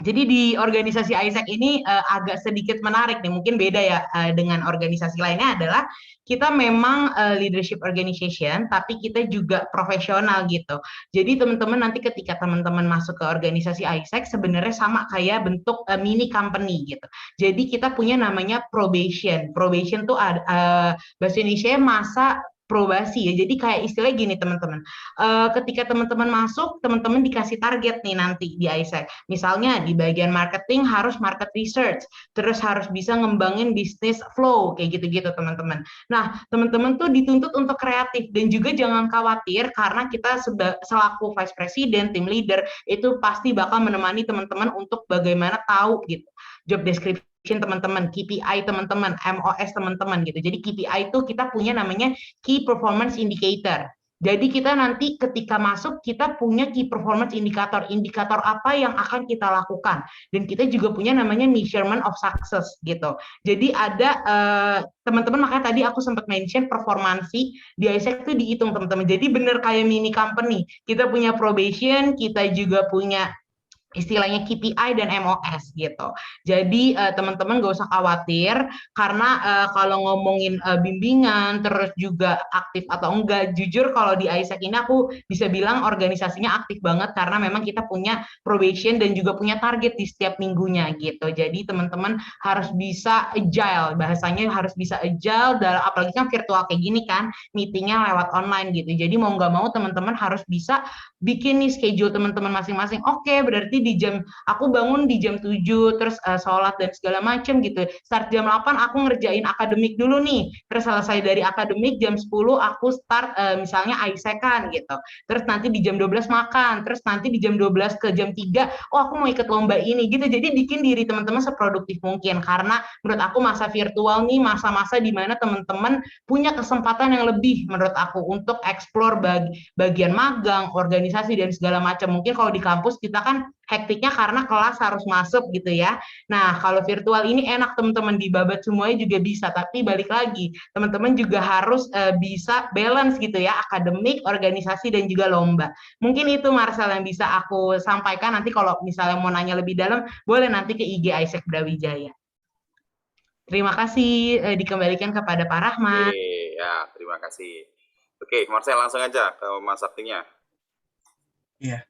jadi di organisasi ISEC ini agak sedikit menarik nih, mungkin beda ya dengan organisasi lainnya adalah kita memang leadership organization, tapi kita juga profesional gitu. Jadi teman-teman nanti ketika teman-teman masuk ke organisasi ISEC sebenarnya sama kayak bentuk mini company gitu. Jadi kita punya namanya probation. Probation tuh bahasa Indonesia masa probasi ya. Jadi kayak istilahnya gini teman-teman. Ketika teman-teman masuk, teman-teman dikasih target nih nanti di ISEC. Misalnya di bagian marketing harus market research, terus harus bisa ngembangin bisnis flow, kayak gitu-gitu teman-teman. Nah, teman-teman tuh dituntut untuk kreatif dan juga jangan khawatir karena kita selaku vice president, team leader, itu pasti bakal menemani teman-teman untuk bagaimana tahu gitu job description teman-teman, KPI teman-teman, MOS teman-teman gitu. Jadi KPI itu kita punya namanya Key Performance Indicator. Jadi kita nanti ketika masuk kita punya key performance indicator, indikator apa yang akan kita lakukan, dan kita juga punya namanya measurement of success gitu. Jadi ada teman-teman, makanya tadi aku sempat mention performansi di ISEC itu dihitung teman-teman. Jadi bener kayak mini company, kita punya probation, kita juga punya istilahnya KPI dan MOS gitu. Jadi teman-teman gak usah khawatir karena kalau ngomongin bimbingan terus juga aktif atau enggak, jujur kalau di ISEC ini aku bisa bilang organisasinya aktif banget karena memang kita punya probation dan juga punya target di setiap minggunya gitu. Jadi teman-teman harus bisa agile, bahasanya harus bisa agile, apalagi kan virtual kayak gini kan, meetingnya lewat online gitu. Jadi mau nggak mau teman-teman harus bisa bikin nih schedule teman-teman masing-masing. Oke, berarti di jam aku bangun di jam 7 terus sholat dan segala macam gitu. Start jam 8 aku ngerjain akademik dulu nih. Terus selesai dari akademik jam 10 aku start misalnya ISEC-an gitu. Terus nanti di jam 12 makan, terus nanti di jam 12 ke jam 3 oh aku mau ikut lomba ini gitu. Jadi bikin diri teman-teman seproduktif mungkin karena menurut aku masa virtual nih masa-masa di mana teman-teman punya kesempatan yang lebih menurut aku untuk explore bagian magang, organisasi dan segala macam. Mungkin kalau di kampus kita kan hektiknya karena kelas harus masuk gitu ya. Nah, kalau virtual ini enak teman-teman, dibabat semuanya juga bisa, tapi balik lagi, teman-teman juga harus bisa balance gitu ya, akademik, organisasi, dan juga lomba. Mungkin itu Marcel yang bisa aku sampaikan, nanti kalau misalnya mau nanya lebih dalam, boleh nanti ke IG ISEC Brawijaya. Terima kasih, dikembalikan kepada Pak Rahmat. Oke, ya, terima kasih. Oke, Marcel langsung aja ke Mas Saktinya. Iya.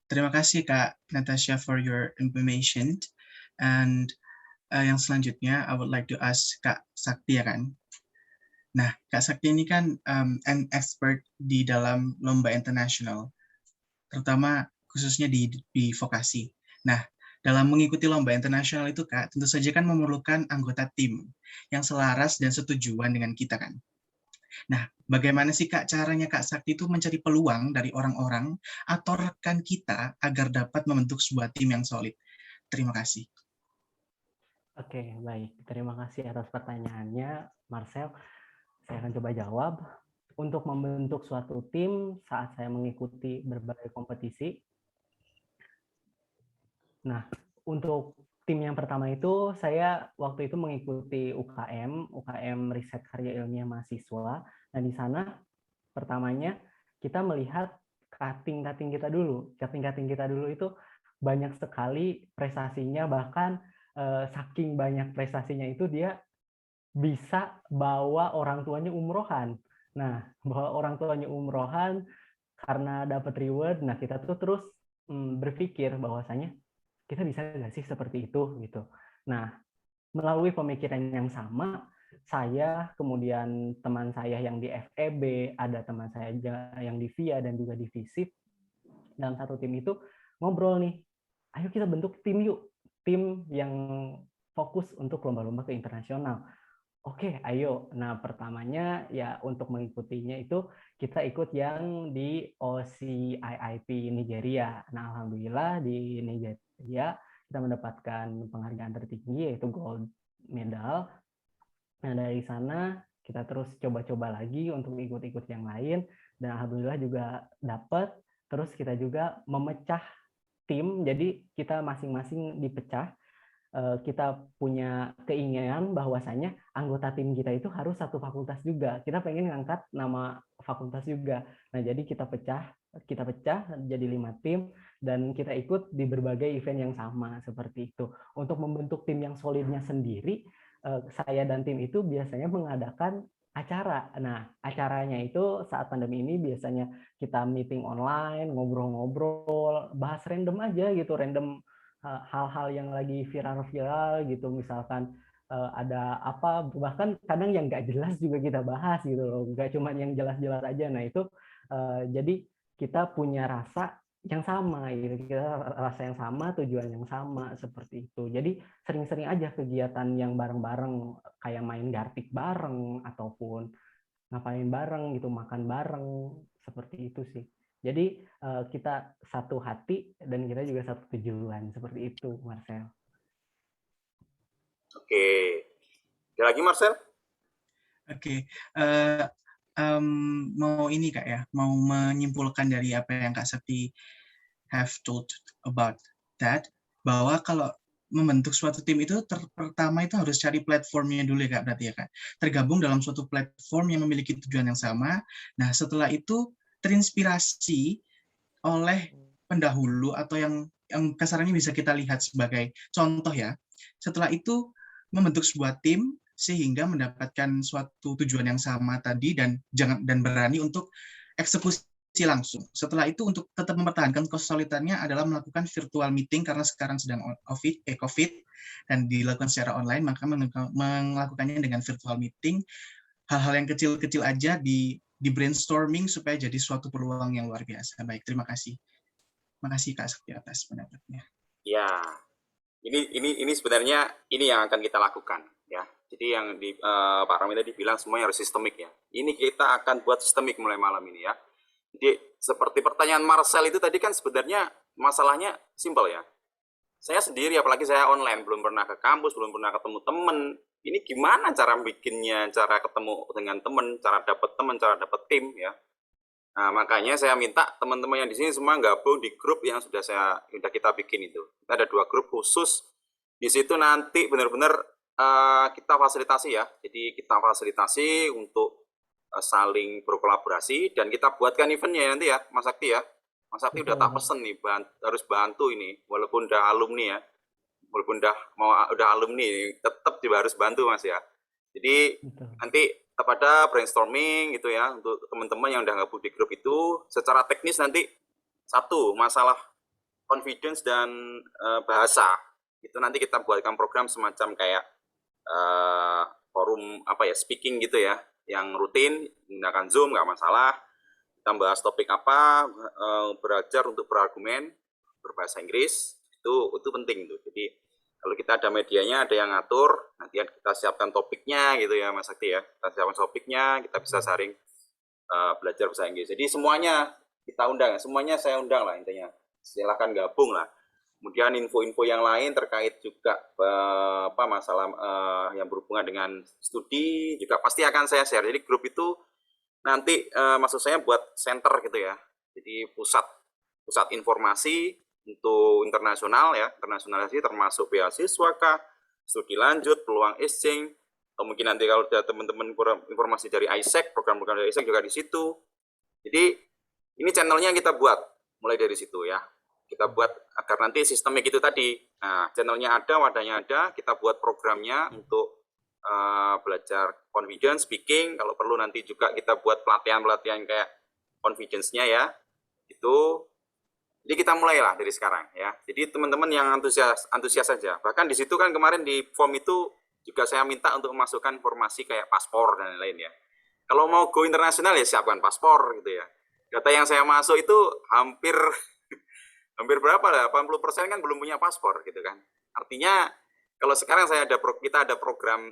Terima kasih Kak Natasha for your information. And yang selanjutnya, I would like to ask Kak Sakti ya kan. Nah, Kak Sakti ini kan an expert di dalam lomba internasional, terutama khususnya di vokasi. Nah, dalam mengikuti lomba internasional itu Kak, tentu saja kan memerlukan anggota tim yang selaras dan setujuan dengan kita kan. Nah, bagaimana sih Kak caranya Kak Sakti itu mencari peluang dari orang-orang atau rekan kita agar dapat membentuk sebuah tim yang solid? Terima kasih. Oke, baik. Terima kasih atas pertanyaannya, Marcel. Saya akan coba jawab. Untuk membentuk suatu tim saat saya mengikuti berbagai kompetisi. Nah, untuk tim yang pertama itu saya waktu itu mengikuti UKM Riset Karya Ilmiah Mahasiswa. Nah, di sana pertamanya kita melihat cutting-cutting kita dulu. Cutting-cutting kita dulu itu banyak sekali prestasinya, bahkan saking banyak prestasinya itu dia bisa bawa orang tuanya umrohan. Nah, bawa orang tuanya umrohan karena dapat reward. Nah, kita tuh terus berpikir bahwasanya kita bisa nggak sih seperti itu gitu. Nah, melalui pemikiran yang sama, saya kemudian teman saya yang di FEB, ada teman saya yang di VIA dan juga di FISIP, dalam satu tim itu ngobrol nih, ayo kita bentuk tim yuk, tim yang fokus untuk lomba-lomba ke internasional. Oke, ayo. Nah, pertamanya ya untuk mengikutinya itu kita ikut yang di OCIIP Nigeria. Nah, alhamdulillah di Nigeria kita mendapatkan penghargaan tertinggi yaitu gold medal. Nah, dari sana kita terus coba-coba lagi untuk ikut-ikut yang lain dan alhamdulillah juga dapat. Terus kita juga memecah tim, jadi kita masing-masing dipecah. Kita punya keinginan bahwasanya anggota tim kita itu harus satu fakultas juga. Kita pengen ngangkat nama fakultas juga. Nah, jadi kita pecah jadi 5 tim dan kita ikut di berbagai event yang sama seperti itu. Untuk membentuk tim yang solidnya sendiri, saya dan tim itu biasanya mengadakan acara. Nah, acaranya itu saat pandemi ini biasanya kita meeting online, ngobrol-ngobrol, bahas random aja gitu, random hal-hal yang lagi viral-viral gitu, misalkan ada apa, bahkan kadang yang nggak jelas juga kita bahas gitu loh, nggak cuma yang jelas-jelas aja. Nah itu jadi kita punya rasa yang sama gitu, kita rasa yang sama, tujuan yang sama seperti itu. Jadi sering-sering aja kegiatan yang bareng-bareng, kayak main gartik bareng ataupun ngapain bareng gitu, makan bareng, seperti itu sih. Jadi kita satu hati dan kita juga satu tujuan, seperti itu, Marcel. Oke. Ada lagi, Marcel? Oke, mau ini Kak ya, mau menyimpulkan dari apa yang Kak Sakti have told about that, bahwa kalau membentuk suatu tim itu pertama itu harus cari platformnya dulu ya Kak, berarti ya Kak. Tergabung dalam suatu platform yang memiliki tujuan yang sama. Nah, setelah itu terinspirasi oleh pendahulu atau yang kasarnya bisa kita lihat sebagai contoh ya. Setelah itu membentuk sebuah tim sehingga mendapatkan suatu tujuan yang sama tadi dan berani untuk eksekusi langsung. Setelah itu untuk tetap mempertahankan kesulitannya adalah melakukan virtual meeting karena sekarang sedang COVID dan dilakukan secara online, maka melakukannya dengan virtual meeting. Hal-hal yang kecil-kecil aja di brainstorming supaya jadi suatu peluang yang luar biasa. Baik, terima kasih. Terima kasih Kak Sakti atas pendapatnya. Ya, ini sebenarnya ini yang akan kita lakukan ya. Jadi yang di Pak Rami tadi bilang semuanya harus sistemik ya. Ini kita akan buat sistemik mulai malam ini ya. Jadi seperti pertanyaan Marcel itu tadi kan sebenarnya masalahnya simpel ya. Saya sendiri apalagi saya online, belum pernah ke kampus, belum pernah ketemu temen. Ini gimana cara bikinnya, cara ketemu dengan temen, cara dapat tim ya. Nah, makanya saya minta teman-teman yang di sini semua gabung di grup yang sudah kita bikin itu. Kita ada 2 grup khusus. Di situ nanti benar-benar kita fasilitasi ya. Jadi kita fasilitasi untuk saling berkolaborasi dan kita buatkan eventnya nanti ya, Mas Sakti ya. Mas Sakti udah tak pesen nih, harus bantu ini, walaupun udah alumni ya. Walaupun udah alumni, tetap juga harus bantu Mas ya. Jadi nanti tetap ada brainstorming gitu ya untuk teman-teman yang udah gabung di grup itu. Secara teknis nanti satu masalah confidence dan bahasa itu nanti kita buatkan program semacam kayak forum speaking gitu ya, yang rutin menggunakan Zoom nggak masalah. Kita bahas topik apa, belajar untuk berargumen berbahasa Inggris itu penting tuh. Jadi Kalau kita ada medianya, ada yang ngatur, nanti kita siapkan topiknya gitu ya Mas Sakti ya. Kita siapkan topiknya, kita bisa saring belajar bahasa Inggris. Jadi semuanya kita undang, semuanya saya undang lah intinya. Silakan gabung lah. Kemudian info-info yang lain terkait juga masalah yang berhubungan dengan studi juga pasti akan saya share. Jadi grup itu nanti maksud saya buat center gitu ya. Jadi pusat informasi untuk internasional ya, internasionalisasi termasuk beasiswa kah, studi lanjut, peluang exchange, atau mungkin nanti kalau ada teman-teman informasi dari ISEC, program-program dari ISEC juga di situ. Jadi ini channelnya kita buat mulai dari situ ya. Kita buat agar nanti sistemnya gitu tadi. Nah, channelnya ada, wadahnya ada, kita buat programnya untuk belajar confidence speaking. Kalau perlu nanti juga kita buat pelatihan-pelatihan kayak confidence-nya ya. Itu jadi kita mulailah dari sekarang ya. Jadi teman-teman yang antusias saja. Bahkan di situ kan kemarin di form itu juga saya minta untuk memasukkan informasi kayak paspor dan lain-lain ya. Kalau mau go internasional ya siapkan paspor gitu ya. Data yang saya masuk itu hampir berapa lah? 80% kan belum punya paspor gitu kan. Artinya kalau sekarang kita ada program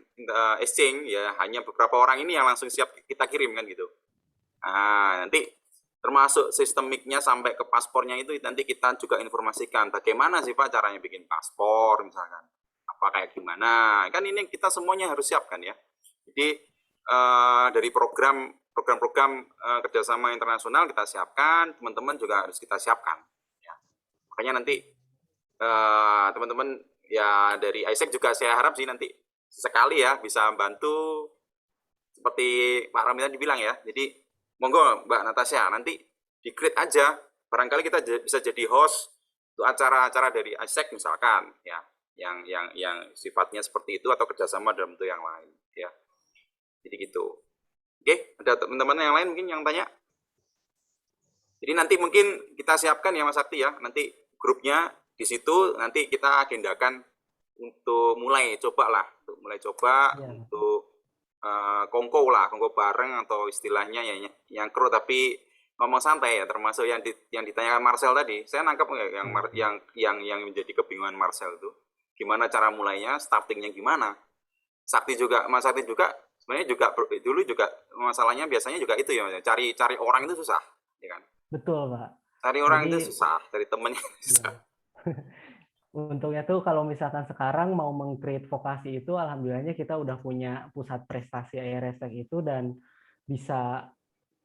exchange ya, hanya beberapa orang ini yang langsung siap kita kirim kan gitu. Nah, nanti termasuk sistemiknya sampai ke paspornya itu nanti kita juga informasikan bagaimana sih Pak caranya bikin paspor misalkan, apa kayak gimana, kan ini kita semuanya harus siapkan ya. Jadi dari program kerjasama internasional kita siapkan, teman-teman juga harus kita siapkan ya. Makanya nanti teman-teman ya dari ISEC juga saya harap sih nanti sekali ya bisa bantu seperti Pak Rami tadi bilang ya. Jadi monggo Mbak Natasha, nanti di-create aja, barangkali kita bisa jadi host untuk acara-acara dari ISEC misalkan, ya, yang sifatnya seperti itu atau kerjasama dalam bentuk yang lain, ya. Jadi gitu. Oke, ada teman-teman yang lain mungkin yang tanya? Jadi nanti mungkin kita siapkan ya Mas Sakti ya, nanti grupnya di situ nanti kita agendakan untuk mulai coba untuk kongko bareng atau istilahnya yang kru tapi ngomong santai ya, termasuk yang ditanyakan Marcel tadi. Saya nangkap yang menjadi kebingungan Marcel itu gimana cara mulainya, startingnya gimana. Mas Sakti juga sebenarnya dulu juga masalahnya biasanya juga itu ya, cari orang itu susah ya kan. Betul Pak. Cari orang itu susah, cari temennya susah. Untungnya tuh kalau misalkan sekarang mau meng-create vokasi itu, alhamdulillahnya kita udah punya pusat prestasi IRSTEC itu dan bisa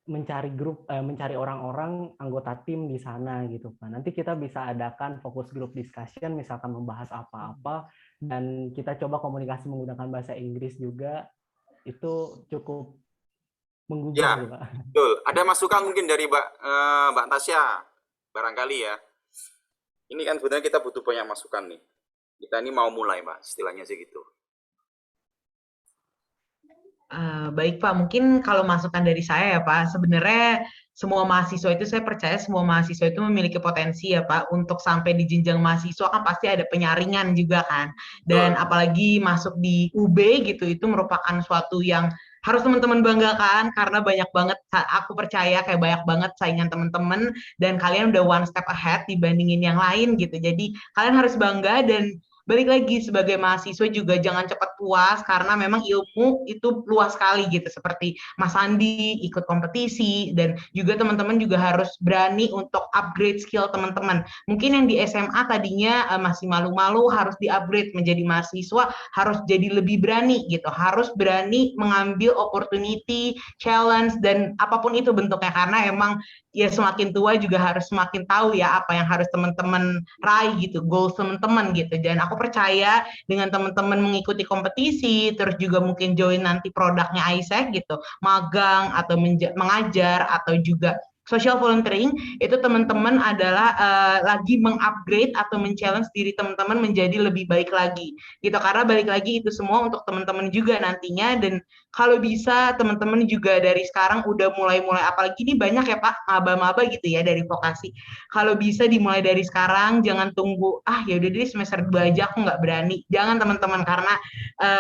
mencari mencari orang-orang anggota tim di sana gitu kan. Nanti kita bisa adakan fokus group discussion, misalkan membahas apa-apa, dan kita coba komunikasi menggunakan bahasa Inggris juga, itu cukup menggugah Ya, gitu, Pak. betul. Ada masukan mungkin dari Mbak Tasya, barangkali ya. Ini kan sebenarnya kita butuh banyak masukan nih. Kita ini mau mulai, Mbak, istilahnya sih gitu. Baik Pak, mungkin kalau masukan dari saya ya Pak, sebenarnya semua mahasiswa itu saya percaya semua mahasiswa itu memiliki potensi ya Pak untuk sampai di jenjang mahasiswa kan pasti ada penyaringan juga kan. Dan apalagi masuk di UB gitu itu merupakan suatu yang harus teman-teman banggakan karena banyak banget, aku percaya kayak banyak banget saingan teman-teman dan kalian udah one step ahead dibandingin yang lain gitu. Jadi kalian harus bangga dan balik lagi sebagai mahasiswa juga jangan cepat puas karena memang ilmu itu luas sekali gitu seperti Mas Andi ikut kompetisi dan juga teman-teman juga harus berani untuk upgrade skill teman-teman. Mungkin yang di SMA tadinya masih malu-malu harus di-upgrade menjadi mahasiswa harus jadi lebih berani gitu, harus berani mengambil opportunity, challenge dan apapun itu bentuknya karena emang ya semakin tua juga harus semakin tahu ya apa yang harus teman-teman raih gitu, goals teman-teman gitu. Dan aku percaya dengan teman-teman mengikuti kompetisi, terus juga mungkin join nanti produknya ISEC gitu, magang atau mengajar atau juga social volunteering, itu teman-teman adalah lagi mengupgrade atau men-challenge diri teman-teman menjadi lebih baik lagi gitu. Karena balik lagi itu semua untuk teman-teman juga nantinya dan kalau bisa teman-teman juga dari sekarang udah mulai apalagi ini banyak ya Pak maba-maba gitu ya dari vokasi. Kalau bisa dimulai dari sekarang, jangan tunggu ya udah deh semester 2 aja aku nggak berani. Jangan teman-teman karena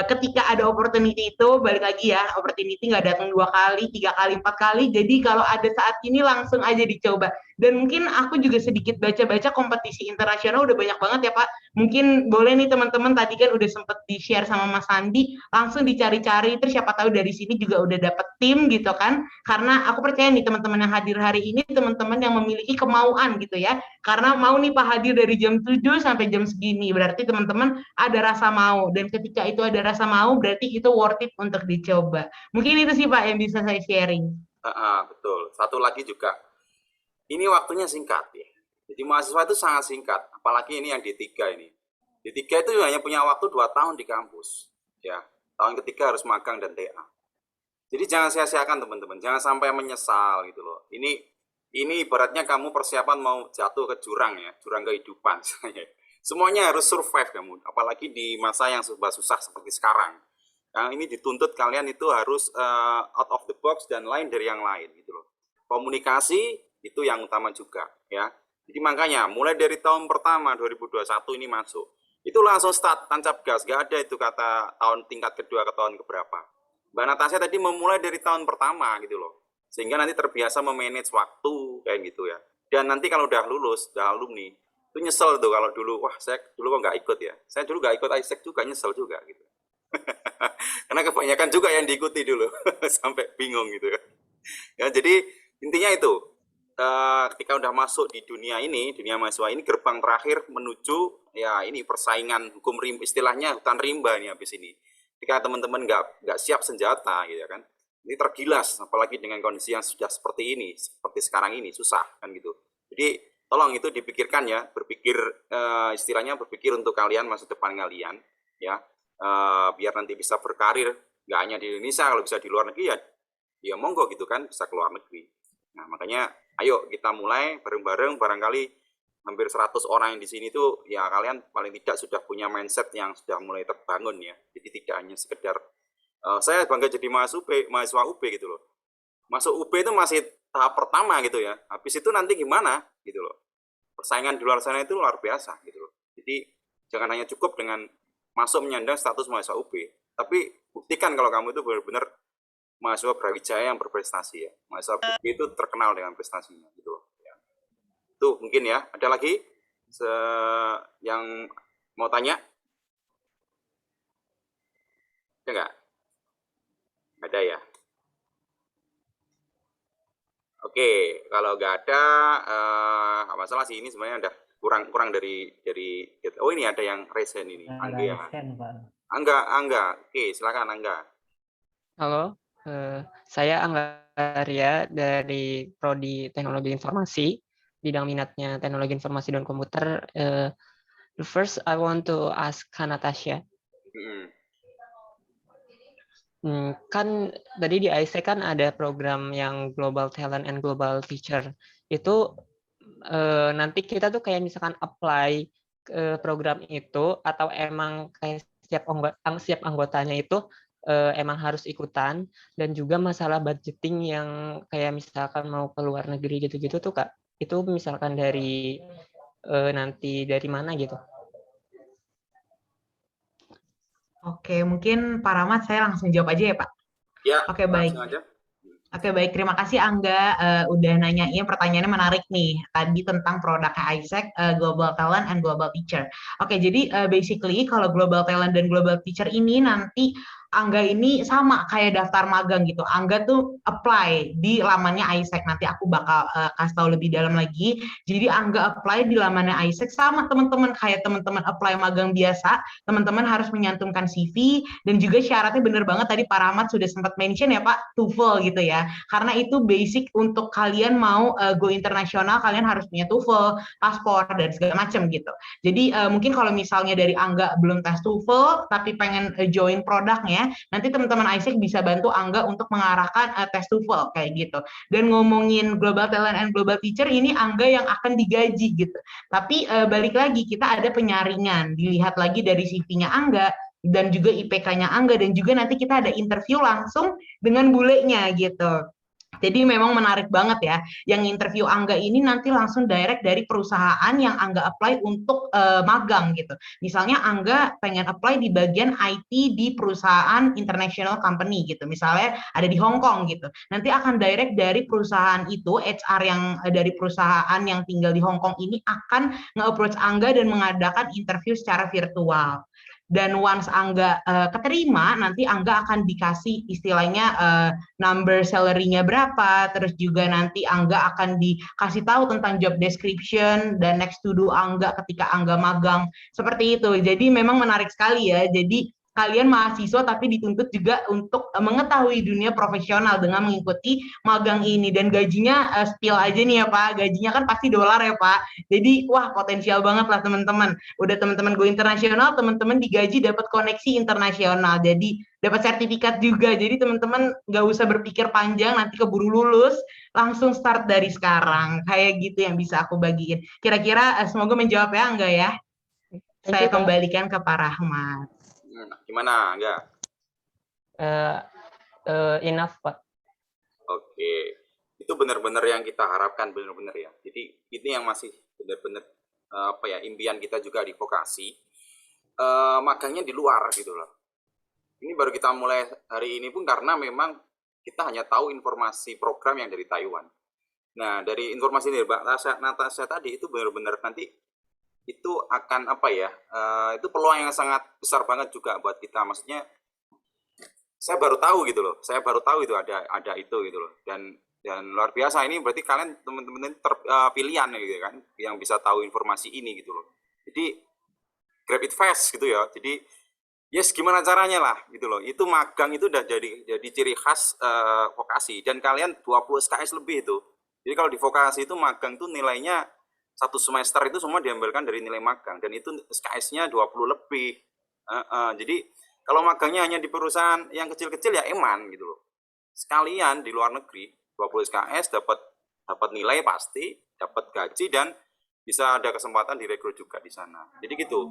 ketika ada opportunity itu balik lagi ya, opportunity nggak datang 2 kali, 3 kali, 4 kali. Jadi kalau ada saat ini langsung langsung aja dicoba. Dan mungkin aku juga sedikit baca-baca kompetisi internasional udah banyak banget ya Pak. Mungkin boleh nih teman-teman, tadi kan udah sempet di-share sama Mas Andi, langsung dicari-cari, terus siapa tahu dari sini juga udah dapet tim gitu kan. Karena aku percaya nih teman-teman yang hadir hari ini, teman-teman yang memiliki kemauan gitu ya. Karena mau nih Pak hadir dari jam 7 sampai jam segini, berarti teman-teman ada rasa mau. Dan ketika itu ada rasa mau, berarti itu worth it untuk dicoba. Mungkin itu sih Pak yang bisa saya sharing. Betul. Satu lagi juga, ini waktunya singkat ya. Jadi mahasiswa itu sangat singkat, apalagi ini yang D3 ini. D3 itu hanya punya waktu 2 tahun di kampus. Ya, tahun ketiga harus magang dan TA. Jadi jangan sia-siakan teman-teman, jangan sampai menyesal gitu loh. Ini ibaratnya kamu persiapan mau jatuh ke jurang ya, jurang kehidupan. Semuanya harus survive kamu, apalagi di masa yang susah seperti sekarang. Yang ini dituntut kalian itu harus out of the box dan lain dari yang lain gitu loh. Komunikasi itu yang utama juga ya. Jadi makanya mulai dari tahun pertama 2021 ini masuk, itu langsung start tancap gas, gak ada itu kata tahun tingkat kedua ke tahun keberapa. Mbak Natasha tadi memulai dari tahun pertama gitu loh, sehingga nanti terbiasa memanage waktu kayak gitu ya. Dan nanti kalau udah lulus, udah alumni, itu nyesel tuh kalau dulu, wah saya dulu kok nggak ikut ya, saya dulu nggak ikut ISEC juga, nyesel juga gitu. Karena kebanyakan juga yang diikuti dulu sampai bingung gitu ya. Ya jadi intinya itu, ketika udah masuk di dunia ini, dunia mahasiswa ini, gerbang terakhir menuju ya ini persaingan hukum rimba, istilahnya hutan rimba ini habis ini. Ketika teman-teman nggak siap senjata gitu ya kan, ini tergilas, apalagi dengan kondisi yang sudah seperti ini, seperti sekarang ini, susah kan gitu. Jadi tolong itu dipikirkan ya, berpikir istilahnya berpikir untuk kalian, masa depan kalian ya, biar nanti bisa berkarir nggak hanya di Indonesia, kalau bisa di luar negeri ya monggo gitu kan, bisa ke luar negeri. Nah makanya ayo kita mulai bareng-bareng, barangkali hampir 100 orang yang di sini tuh ya kalian paling tidak sudah punya mindset yang sudah mulai terbangun ya. Jadi tidak hanya sekedar saya bangga jadi mahasiswa UB gitu loh. Masuk UB itu masih tahap pertama gitu ya. Habis itu nanti gimana gitu loh. Persaingan di luar sana itu luar biasa gitu loh. Jadi jangan hanya cukup dengan masuk menyandang status mahasiswa UB, tapi buktikan kalau kamu itu benar-benar mahasiswa Brawijaya yang berprestasi ya. Mahasiswa UB itu terkenal dengan prestasinya gitu loh. Ya. Itu mungkin ya. Ada lagi yang mau tanya? Ada nggak? Ada ya. Oke, kalau nggak ada, nggak masalah sih, ini sebenarnya udah kurang dari oh ini ada yang raise hand ini. Angga ya. Angga. Oke, silakan Angga. Halo, saya Angga Arya dari Prodi Teknologi Informasi, bidang minatnya Teknologi Informasi dan Komputer. First, I want to ask Natasha. Kan tadi di ISEC kan ada program yang Global Talent and Global Teacher. Itu nanti kita tuh kayak misalkan apply ke program itu, atau emang kayak setiap anggotanya itu emang harus ikutan, dan juga masalah budgeting yang kayak misalkan mau ke luar negeri gitu-gitu tuh Kak, itu misalkan dari nanti dari mana gitu? Oke, mungkin Pak Rahmat saya langsung jawab aja ya Pak. Ya. Oke, baik. Aja. Oke, baik. Terima kasih Angga udah nanyain, pertanyaannya menarik nih. Tadi tentang produknya ISEC, Global Talent and Global Teacher. Oke, jadi basically kalau Global Talent dan Global Teacher ini nanti Angga ini sama kayak daftar magang gitu. Angga tuh apply di lamannya ISEC. Nanti aku bakal kasih tahu lebih dalam lagi. Jadi Angga apply di lamannya ISEC sama teman-teman, kayak teman-teman apply magang biasa. Teman-teman harus menyantumkan CV, dan juga syaratnya bener banget tadi Pak Rahmat sudah sempat mention ya Pak, TOEFL gitu ya. Karena itu basic untuk kalian mau go internasional, kalian harus punya TOEFL, paspor, dan segala macam gitu. Jadi mungkin kalau misalnya dari Angga belum tes TOEFL tapi pengen join produknya, nanti teman-teman ISEC bisa bantu Angga untuk mengarahkan tes TOEFL kayak gitu. Dan ngomongin Global Talent and Global Teacher, ini Angga yang akan digaji gitu. Tapi balik lagi, kita ada penyaringan, dilihat lagi dari CV-nya Angga dan juga IPK-nya Angga, dan juga nanti kita ada interview langsung dengan bulenya gitu. Jadi memang menarik banget ya. Yang interview Angga ini nanti langsung direct dari perusahaan yang Angga apply untuk magang gitu. Misalnya Angga pengen apply di bagian IT di perusahaan international company gitu. Misalnya ada di Hong Kong gitu. Nanti akan direct dari perusahaan itu, HR yang dari perusahaan yang tinggal di Hong Kong ini akan nge-approach Angga dan mengadakan interview secara virtual. Dan once Angga keterima, nanti Angga akan dikasih istilahnya number salary-nya berapa, terus juga nanti Angga akan dikasih tahu tentang job description dan next to do Angga ketika Angga magang, seperti itu. Jadi memang menarik sekali ya. Jadi kalian mahasiswa tapi dituntut juga untuk mengetahui dunia profesional dengan mengikuti magang ini. Dan gajinya spill aja nih ya Pak, gajinya kan pasti dolar ya Pak. Jadi wah potensial banget lah teman-teman. Udah teman-teman go internasional, teman-teman digaji dapat koneksi internasional. Jadi dapat sertifikat juga. Jadi teman-teman nggak usah berpikir panjang nanti keburu lulus, langsung start dari sekarang. Kayak gitu yang bisa aku bagiin. Kira-kira semoga menjawab ya enggak ya? Saya kembalikan ke Pak Rahmat. Gimana, enggak? Enough, Pak. Oke. Itu benar-benar yang kita harapkan, benar-benar ya. Jadi ini yang masih benar-benar impian kita juga di vokasi. Magangnya di luar gitu loh. Ini baru kita mulai hari ini pun karena memang kita hanya tahu informasi program yang dari Taiwan. Nah, dari informasi dari Mbak Natasha tadi itu benar-benar nanti itu akan itu peluang yang sangat besar banget juga buat kita. Maksudnya saya baru tahu gitu loh. Saya baru tahu itu ada itu gitu loh. Dan luar biasa ini berarti kalian teman-teman pilihan gitu kan yang bisa tahu informasi ini gitu loh. Jadi grab it fast gitu ya. Jadi yes gimana caranya lah gitu loh. Itu magang itu udah jadi ciri khas vokasi dan kalian 20 SKS lebih itu. Jadi kalau di vokasi itu magang itu nilainya satu semester itu semua diambilkan dari nilai magang dan itu SKS-nya 20 lebih. Jadi kalau magangnya hanya di perusahaan yang kecil-kecil ya eman gitu loh. Sekalian di luar negeri 20 SKS dapat nilai pasti, dapat gaji dan bisa ada kesempatan direkrut juga di sana. Jadi gitu.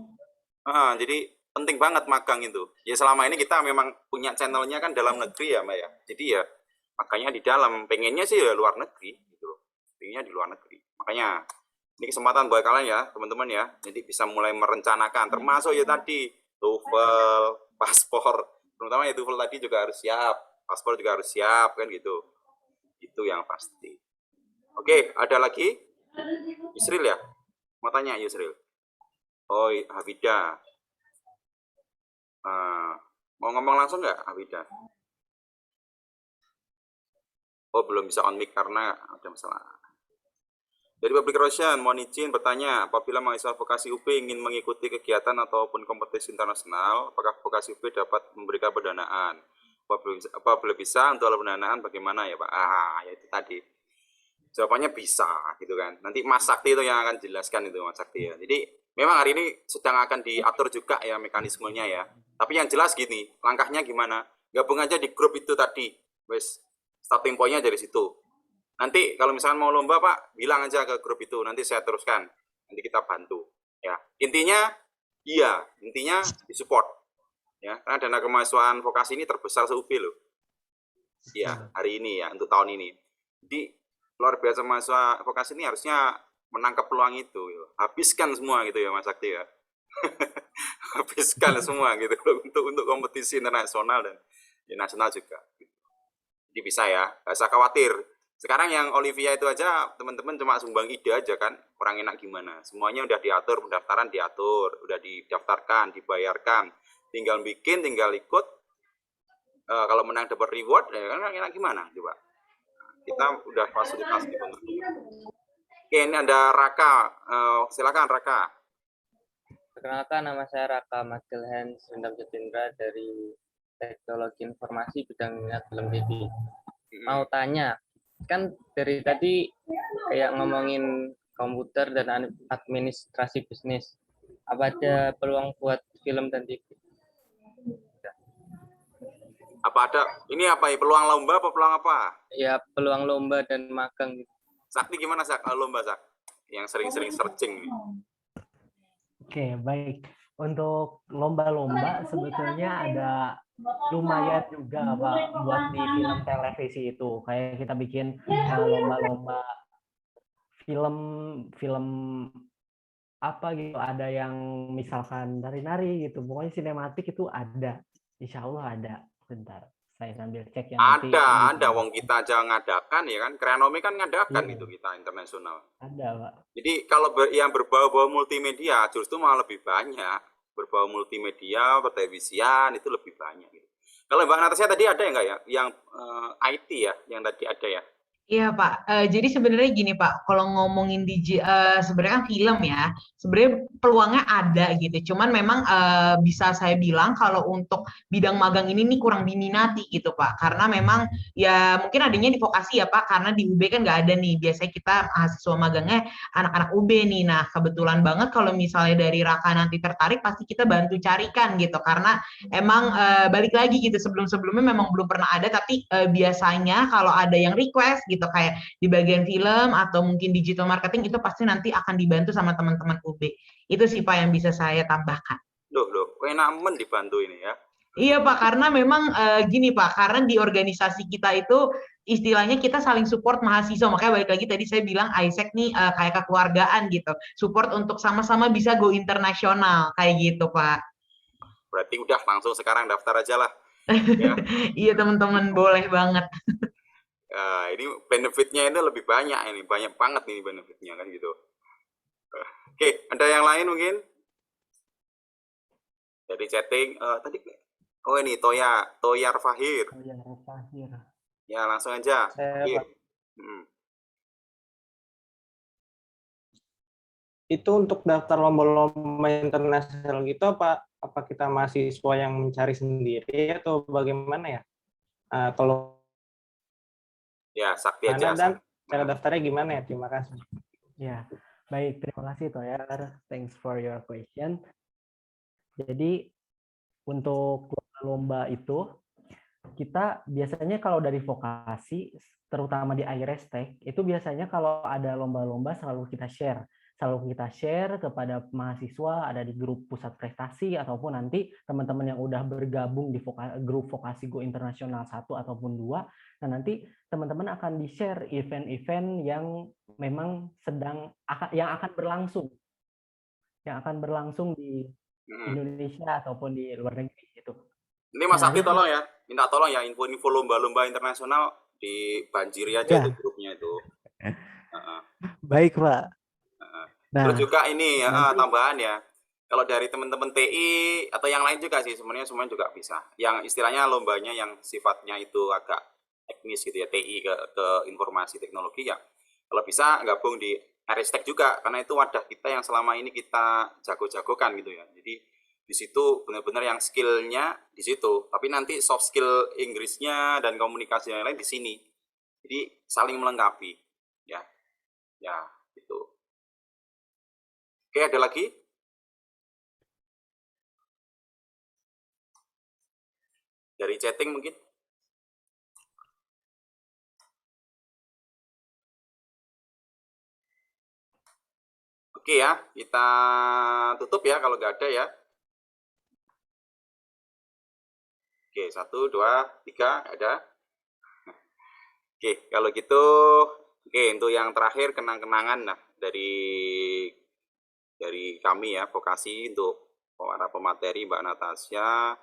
Jadi penting banget magang itu. Ya selama ini kita memang punya channelnya kan dalam negeri ya Mbak ya. Jadi ya makanya di dalam pengennya sih ya luar negeri gitu loh. Pengennya di luar negeri. Makanya ini kesempatan buat kalian ya, teman-teman ya. Jadi bisa mulai merencanakan, termasuk ya tadi TOEFL, paspor. Terutama ya TOEFL tadi juga harus siap, paspor juga harus siap kan gitu. Itu yang pasti. Oke, ada lagi? Yusril ya? Mau tanya Yusril? Oh, Hafida. Mau ngomong langsung nggak Hafida? Oh, belum bisa on mic karena ada masalah. Dari Public Relation, mohon izin bertanya, apabila mahasiswa vokasi UP ingin mengikuti kegiatan ataupun kompetisi internasional, apakah vokasi UP dapat memberikan pendanaan? Apabila bisa, untuk pendanaan bagaimana ya Pak? Ya itu tadi. Jawabannya bisa, gitu kan. Nanti Mas Sakti itu yang akan jelaskan itu Mas Sakti ya. Jadi memang hari ini sedang akan diatur juga ya mekanismenya ya. Tapi yang jelas gini, langkahnya gimana? Gabung aja di grup itu tadi, wes starting point-nya dari situ. Nanti kalau misalkan mau lomba Pak, bilang aja ke grup itu, nanti saya teruskan, nanti kita bantu. Ya, intinya disupport. Ya, karena dana kemahasiswaan vokasi ini terbesar se-UB loh. Ya, hari ini ya, untuk tahun ini. Jadi luar biasa mahasiswa vokasi ini harusnya menangkap peluang itu. Ya. Habiskan semua gitu ya Mas Sakti ya. Habiskan semua gitu untuk kompetisi internasional dan di nasional juga. Jadi bisa ya, nggak usah khawatir. Sekarang yang Olivia itu aja teman-teman cuma sumbang ide aja kan, orang enak gimana. Semuanya udah diatur, pendaftaran diatur, udah didaftarkan, dibayarkan. Tinggal bikin, tinggal ikut. Kalau menang dapat reward, ya kan enak gimana coba. Kita udah fasilitasi untuk itu. Oke, ini ada Raka. Silakan Raka. Perkenalkan, nama saya Raka Magdalhan Sendam Jatindra dari Teknologi Informasi bidang minat film TV. Mau tanya, kan dari tadi kayak ngomongin komputer dan administrasi bisnis. Apa ada peluang buat film dan TV? Apa ada? Ini apa ya? Peluang lomba apa peluang apa? Ya, peluang lomba dan magang. Sakti gimana Sak? Lomba Sak? Yang sering-sering searching. Oke, baik. Untuk lomba-lomba sebetulnya ada lumayan juga Pak buat di film televisi itu. Kayak kita bikin lomba-lomba film apa gitu, ada yang misalkan nari-nari gitu. Pokoknya sinematik itu ada. Insya Allah ada. Bentar, saya sambil cek ya nanti. Ada, wong kita aja ngadakan ya kan, Kreanomi kan ngadakan Iya. itu kita internasional. Ada Pak. Jadi kalau yang berbau-bau multimedia justru malah lebih banyak. Berbau multimedia, pertelevisian itu lebih banyak. Gitu. Kalau Mbak Natasha tadi ada nggak ya, yang IT ya, yang tadi ada ya? Iya Pak, jadi sebenarnya gini Pak, kalau ngomongin sebenarnya kan film ya, sebenarnya peluangnya ada gitu, cuman memang bisa saya bilang kalau untuk bidang magang ini nih kurang diminati gitu Pak, karena memang ya mungkin adanya di vokasi ya Pak, karena di UB kan nggak ada nih, biasanya kita mahasiswa magangnya anak-anak UB nih, nah kebetulan banget kalau misalnya dari Raka nanti tertarik, pasti kita bantu carikan gitu, karena emang balik lagi gitu, sebelum-sebelumnya memang belum pernah ada, tapi biasanya kalau ada yang request gitu, kayak di bagian film atau mungkin digital marketing itu pasti nanti akan dibantu sama teman-teman UB. Itu sih Pak yang bisa saya tambahkan. Loh, enak men dibantu ini ya. Iya Pak, karena memang gini Pak, karena di organisasi kita itu istilahnya kita saling support mahasiswa, makanya balik lagi tadi saya bilang ISEC nih kayak kekeluargaan gitu, support untuk sama-sama bisa go internasional kayak gitu Pak. Berarti udah langsung sekarang daftar aja lah. Ya. Iya teman-teman, boleh banget. Ini benefitnya itu lebih banyak, ini banyak banget nih benefitnya kan gitu. Oke, ada yang lain mungkin dari chatting tadi? Oh ini Toyar Fahir. Ya langsung aja. Itu untuk daftar lomba-lomba internasional gitu apa kita mahasiswa yang mencari sendiri atau bagaimana ya? Kalau ya Sakti aja. Dan cara daftarnya gimana ya? Terima kasih. Ya, baik, terima kasih Toyar. Thanks for your question. Jadi untuk lomba itu kita biasanya kalau dari vokasi, terutama di Airestek, itu biasanya kalau ada lomba-lomba selalu kita share kepada mahasiswa, ada di grup pusat prestasi ataupun nanti teman-teman yang udah bergabung di grup vokasi Go Internasional 1 ataupun 2. Nah, nanti teman-teman akan di-share event-event yang memang yang akan berlangsung di Indonesia ataupun di luar negeri gitu. Ini Mas Sakti tolong ya, minta tolong ya info lomba-lomba internasional dibanjiri aja itu grupnya itu. Baik Pak. Nah, terus juga ini ya, tambahan ya, kalau dari teman-teman TI atau yang lain juga sih sebenarnya semuanya juga bisa. Yang istilahnya lombanya yang sifatnya itu agak teknis gitu ya, TI ke informasi teknologi ya, kalau bisa gabung di Airestek juga, karena itu wadah kita yang selama ini kita jago-jagokan gitu ya. Jadi di situ benar-benar yang skillnya di situ, tapi nanti soft skill Inggrisnya dan komunikasi yang lain di sini. Jadi saling melengkapi ya, gitu. Oke, ada lagi? Dari chatting mungkin? Oke ya, kita tutup ya kalau nggak ada ya. Oke, 1, 2, 3, ada. Oke, kalau gitu, untuk yang terakhir kenang-kenangan nah dari kami ya, vokasi untuk para pemateri Mbak Natasha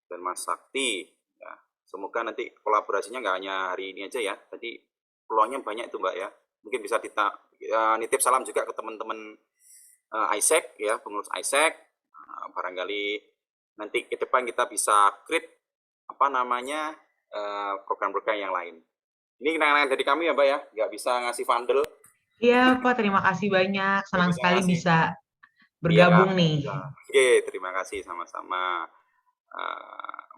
dan Mas Sakti. Ya, semoga nanti kolaborasinya nggak hanya hari ini aja ya. Tadi peluangnya banyak itu Mbak ya. Mungkin bisa nitip salam juga ke teman-teman ISEC ya, pengurus ISEC. Barangkali nanti ke depan kita bisa create program-program yang lain. Ini kenangan dari kami ya Mbak ya, nggak bisa ngasih vandel. Iya Pak, terima kasih banyak. Senang sekali bisa bergabung nih. Oke, terima kasih sama-sama.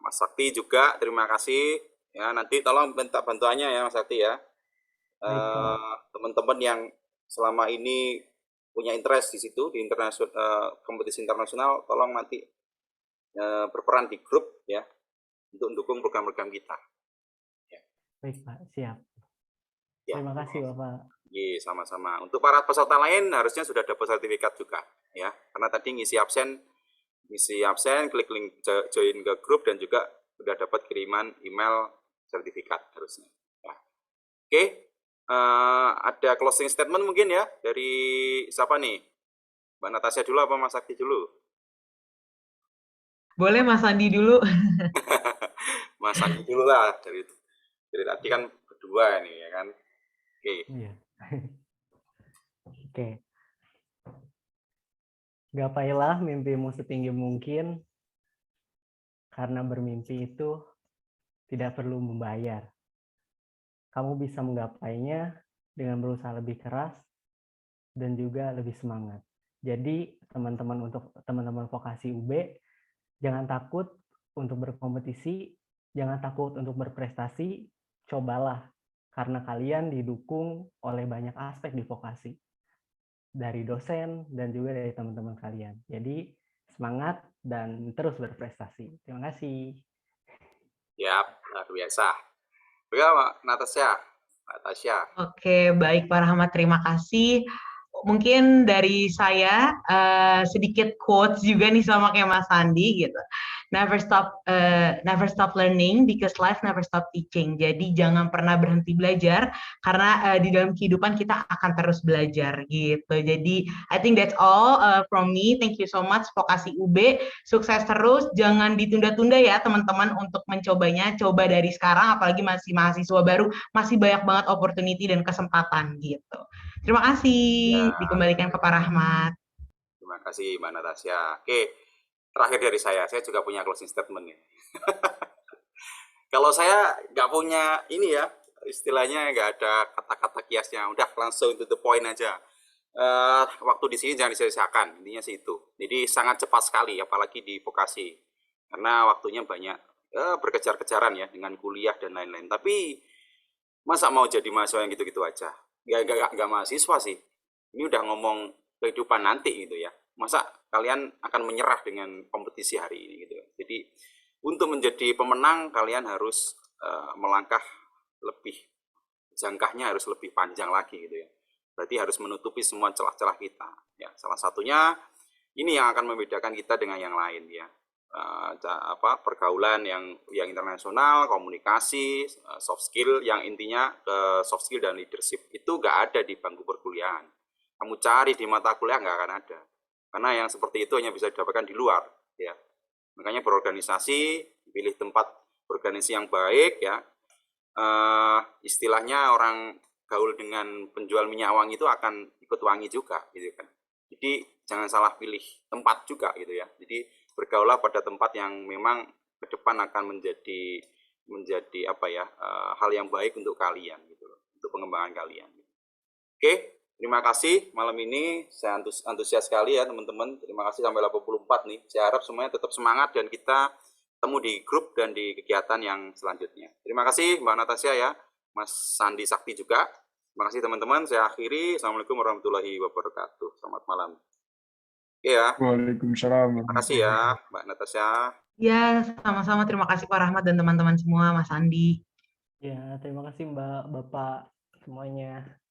Mas Sakti juga terima kasih. Ya, nanti tolong minta bantuannya ya Mas Sakti ya. Teman-teman yang selama ini punya interest di situ di kompetisi internasional, tolong nanti berperan di grup ya untuk mendukung program-program kita. Ya. Baik Pak, siap. Ya. Terima kasih Bapak. Iya, sama-sama. Untuk para peserta lain harusnya sudah dapat sertifikat juga ya, karena tadi ngisi absen ngisi absen, klik link join ke grup, dan juga udah dapat kiriman email sertifikat harusnya. Ya. Oke, ada closing statement mungkin ya dari siapa nih? Mbak Natasha dulu apa Mas Sakti dulu? Boleh Mas Andi dulu. Mas Andi dulu lah, dari tadi kan berdua nih ya kan. Oke. Iya. Oke. Gapailah mimpimu setinggi mungkin, karena bermimpi itu tidak perlu membayar. Kamu bisa menggapainya dengan berusaha lebih keras dan juga lebih semangat. Jadi teman-teman, untuk teman-teman vokasi UB, jangan takut untuk berkompetisi, jangan takut untuk berprestasi, cobalah. Karena kalian didukung oleh banyak aspek di vokasi. Dari dosen dan juga dari teman-teman kalian. Jadi semangat dan terus berprestasi. Terima kasih. Ya, luar biasa. Bagaimana Natasha? Oke, baik Pak Rahmat, terima kasih. Mungkin dari saya sedikit quotes juga nih sama kayak Mas Andi gitu. Never stop learning because life never stop teaching. Jadi jangan pernah berhenti belajar karena di dalam kehidupan kita akan terus belajar gitu. Jadi I think that's all from me. Thank you so much Vokasi UB. Sukses terus, jangan ditunda-tunda ya teman-teman untuk mencobanya. Coba dari sekarang, apalagi masih mahasiswa baru, masih banyak banget opportunity dan kesempatan gitu. Terima kasih. Ya. Dikembalikan ke Pak Rahmat. Terima kasih Mbak Natasha. Oke, terakhir dari saya juga punya closing statement nih. Kalau saya nggak punya ini ya, istilahnya nggak ada kata-kata kiasnya, udah langsung to the point aja. Waktu di sini jangan disia-siakan, intinya sih itu. Jadi sangat cepat sekali, apalagi di vokasi, karena waktunya banyak berkejar-kejaran ya dengan kuliah dan lain-lain. Tapi masa mau jadi mahasiswa yang gitu-gitu aja? Nggak mahasiswa sih. Ini udah ngomong kehidupan nanti gitu ya. Masa kalian akan menyerah dengan kompetisi hari ini gitu. Jadi untuk menjadi pemenang kalian harus melangkah lebih, jangkahnya harus lebih panjang lagi gitu ya. Berarti harus menutupi semua celah-celah kita. Ya, salah satunya ini yang akan membedakan kita dengan yang lain ya. Pergaulan yang internasional, komunikasi, soft skill, yang intinya soft skill dan leadership itu nggak ada di bangku perkuliahan. Kamu cari di mata kuliah nggak akan ada, karena yang seperti itu hanya bisa didapatkan di luar ya. Makanya berorganisasi, pilih tempat berorganisasi yang baik ya. Istilahnya orang gaul dengan penjual minyak wangi itu akan ikut wangi juga gitu kan. Jadi jangan salah pilih tempat juga gitu ya. Jadi bergaulah pada tempat yang memang ke depan akan menjadi hal yang baik untuk kalian gitu loh, untuk pengembangan kalian. Oke, terima kasih malam ini, saya antusias sekali ya teman-teman. Terima kasih sampai 84 nih. Saya harap semuanya tetap semangat dan kita ketemu di grup dan di kegiatan yang selanjutnya. Terima kasih Mbak Natasha ya, Mas Sandi Sakti juga. Terima kasih teman-teman. Saya akhiri. Assalamualaikum warahmatullahi wabarakatuh. Selamat malam. Ya. Waalaikumsalam. Terima kasih ya, Mbak Natasha. Ya, sama-sama. Terima kasih Pak Rahmat dan teman-teman semua, Mas Andi. Ya, terima kasih Mbak, Bapak semuanya.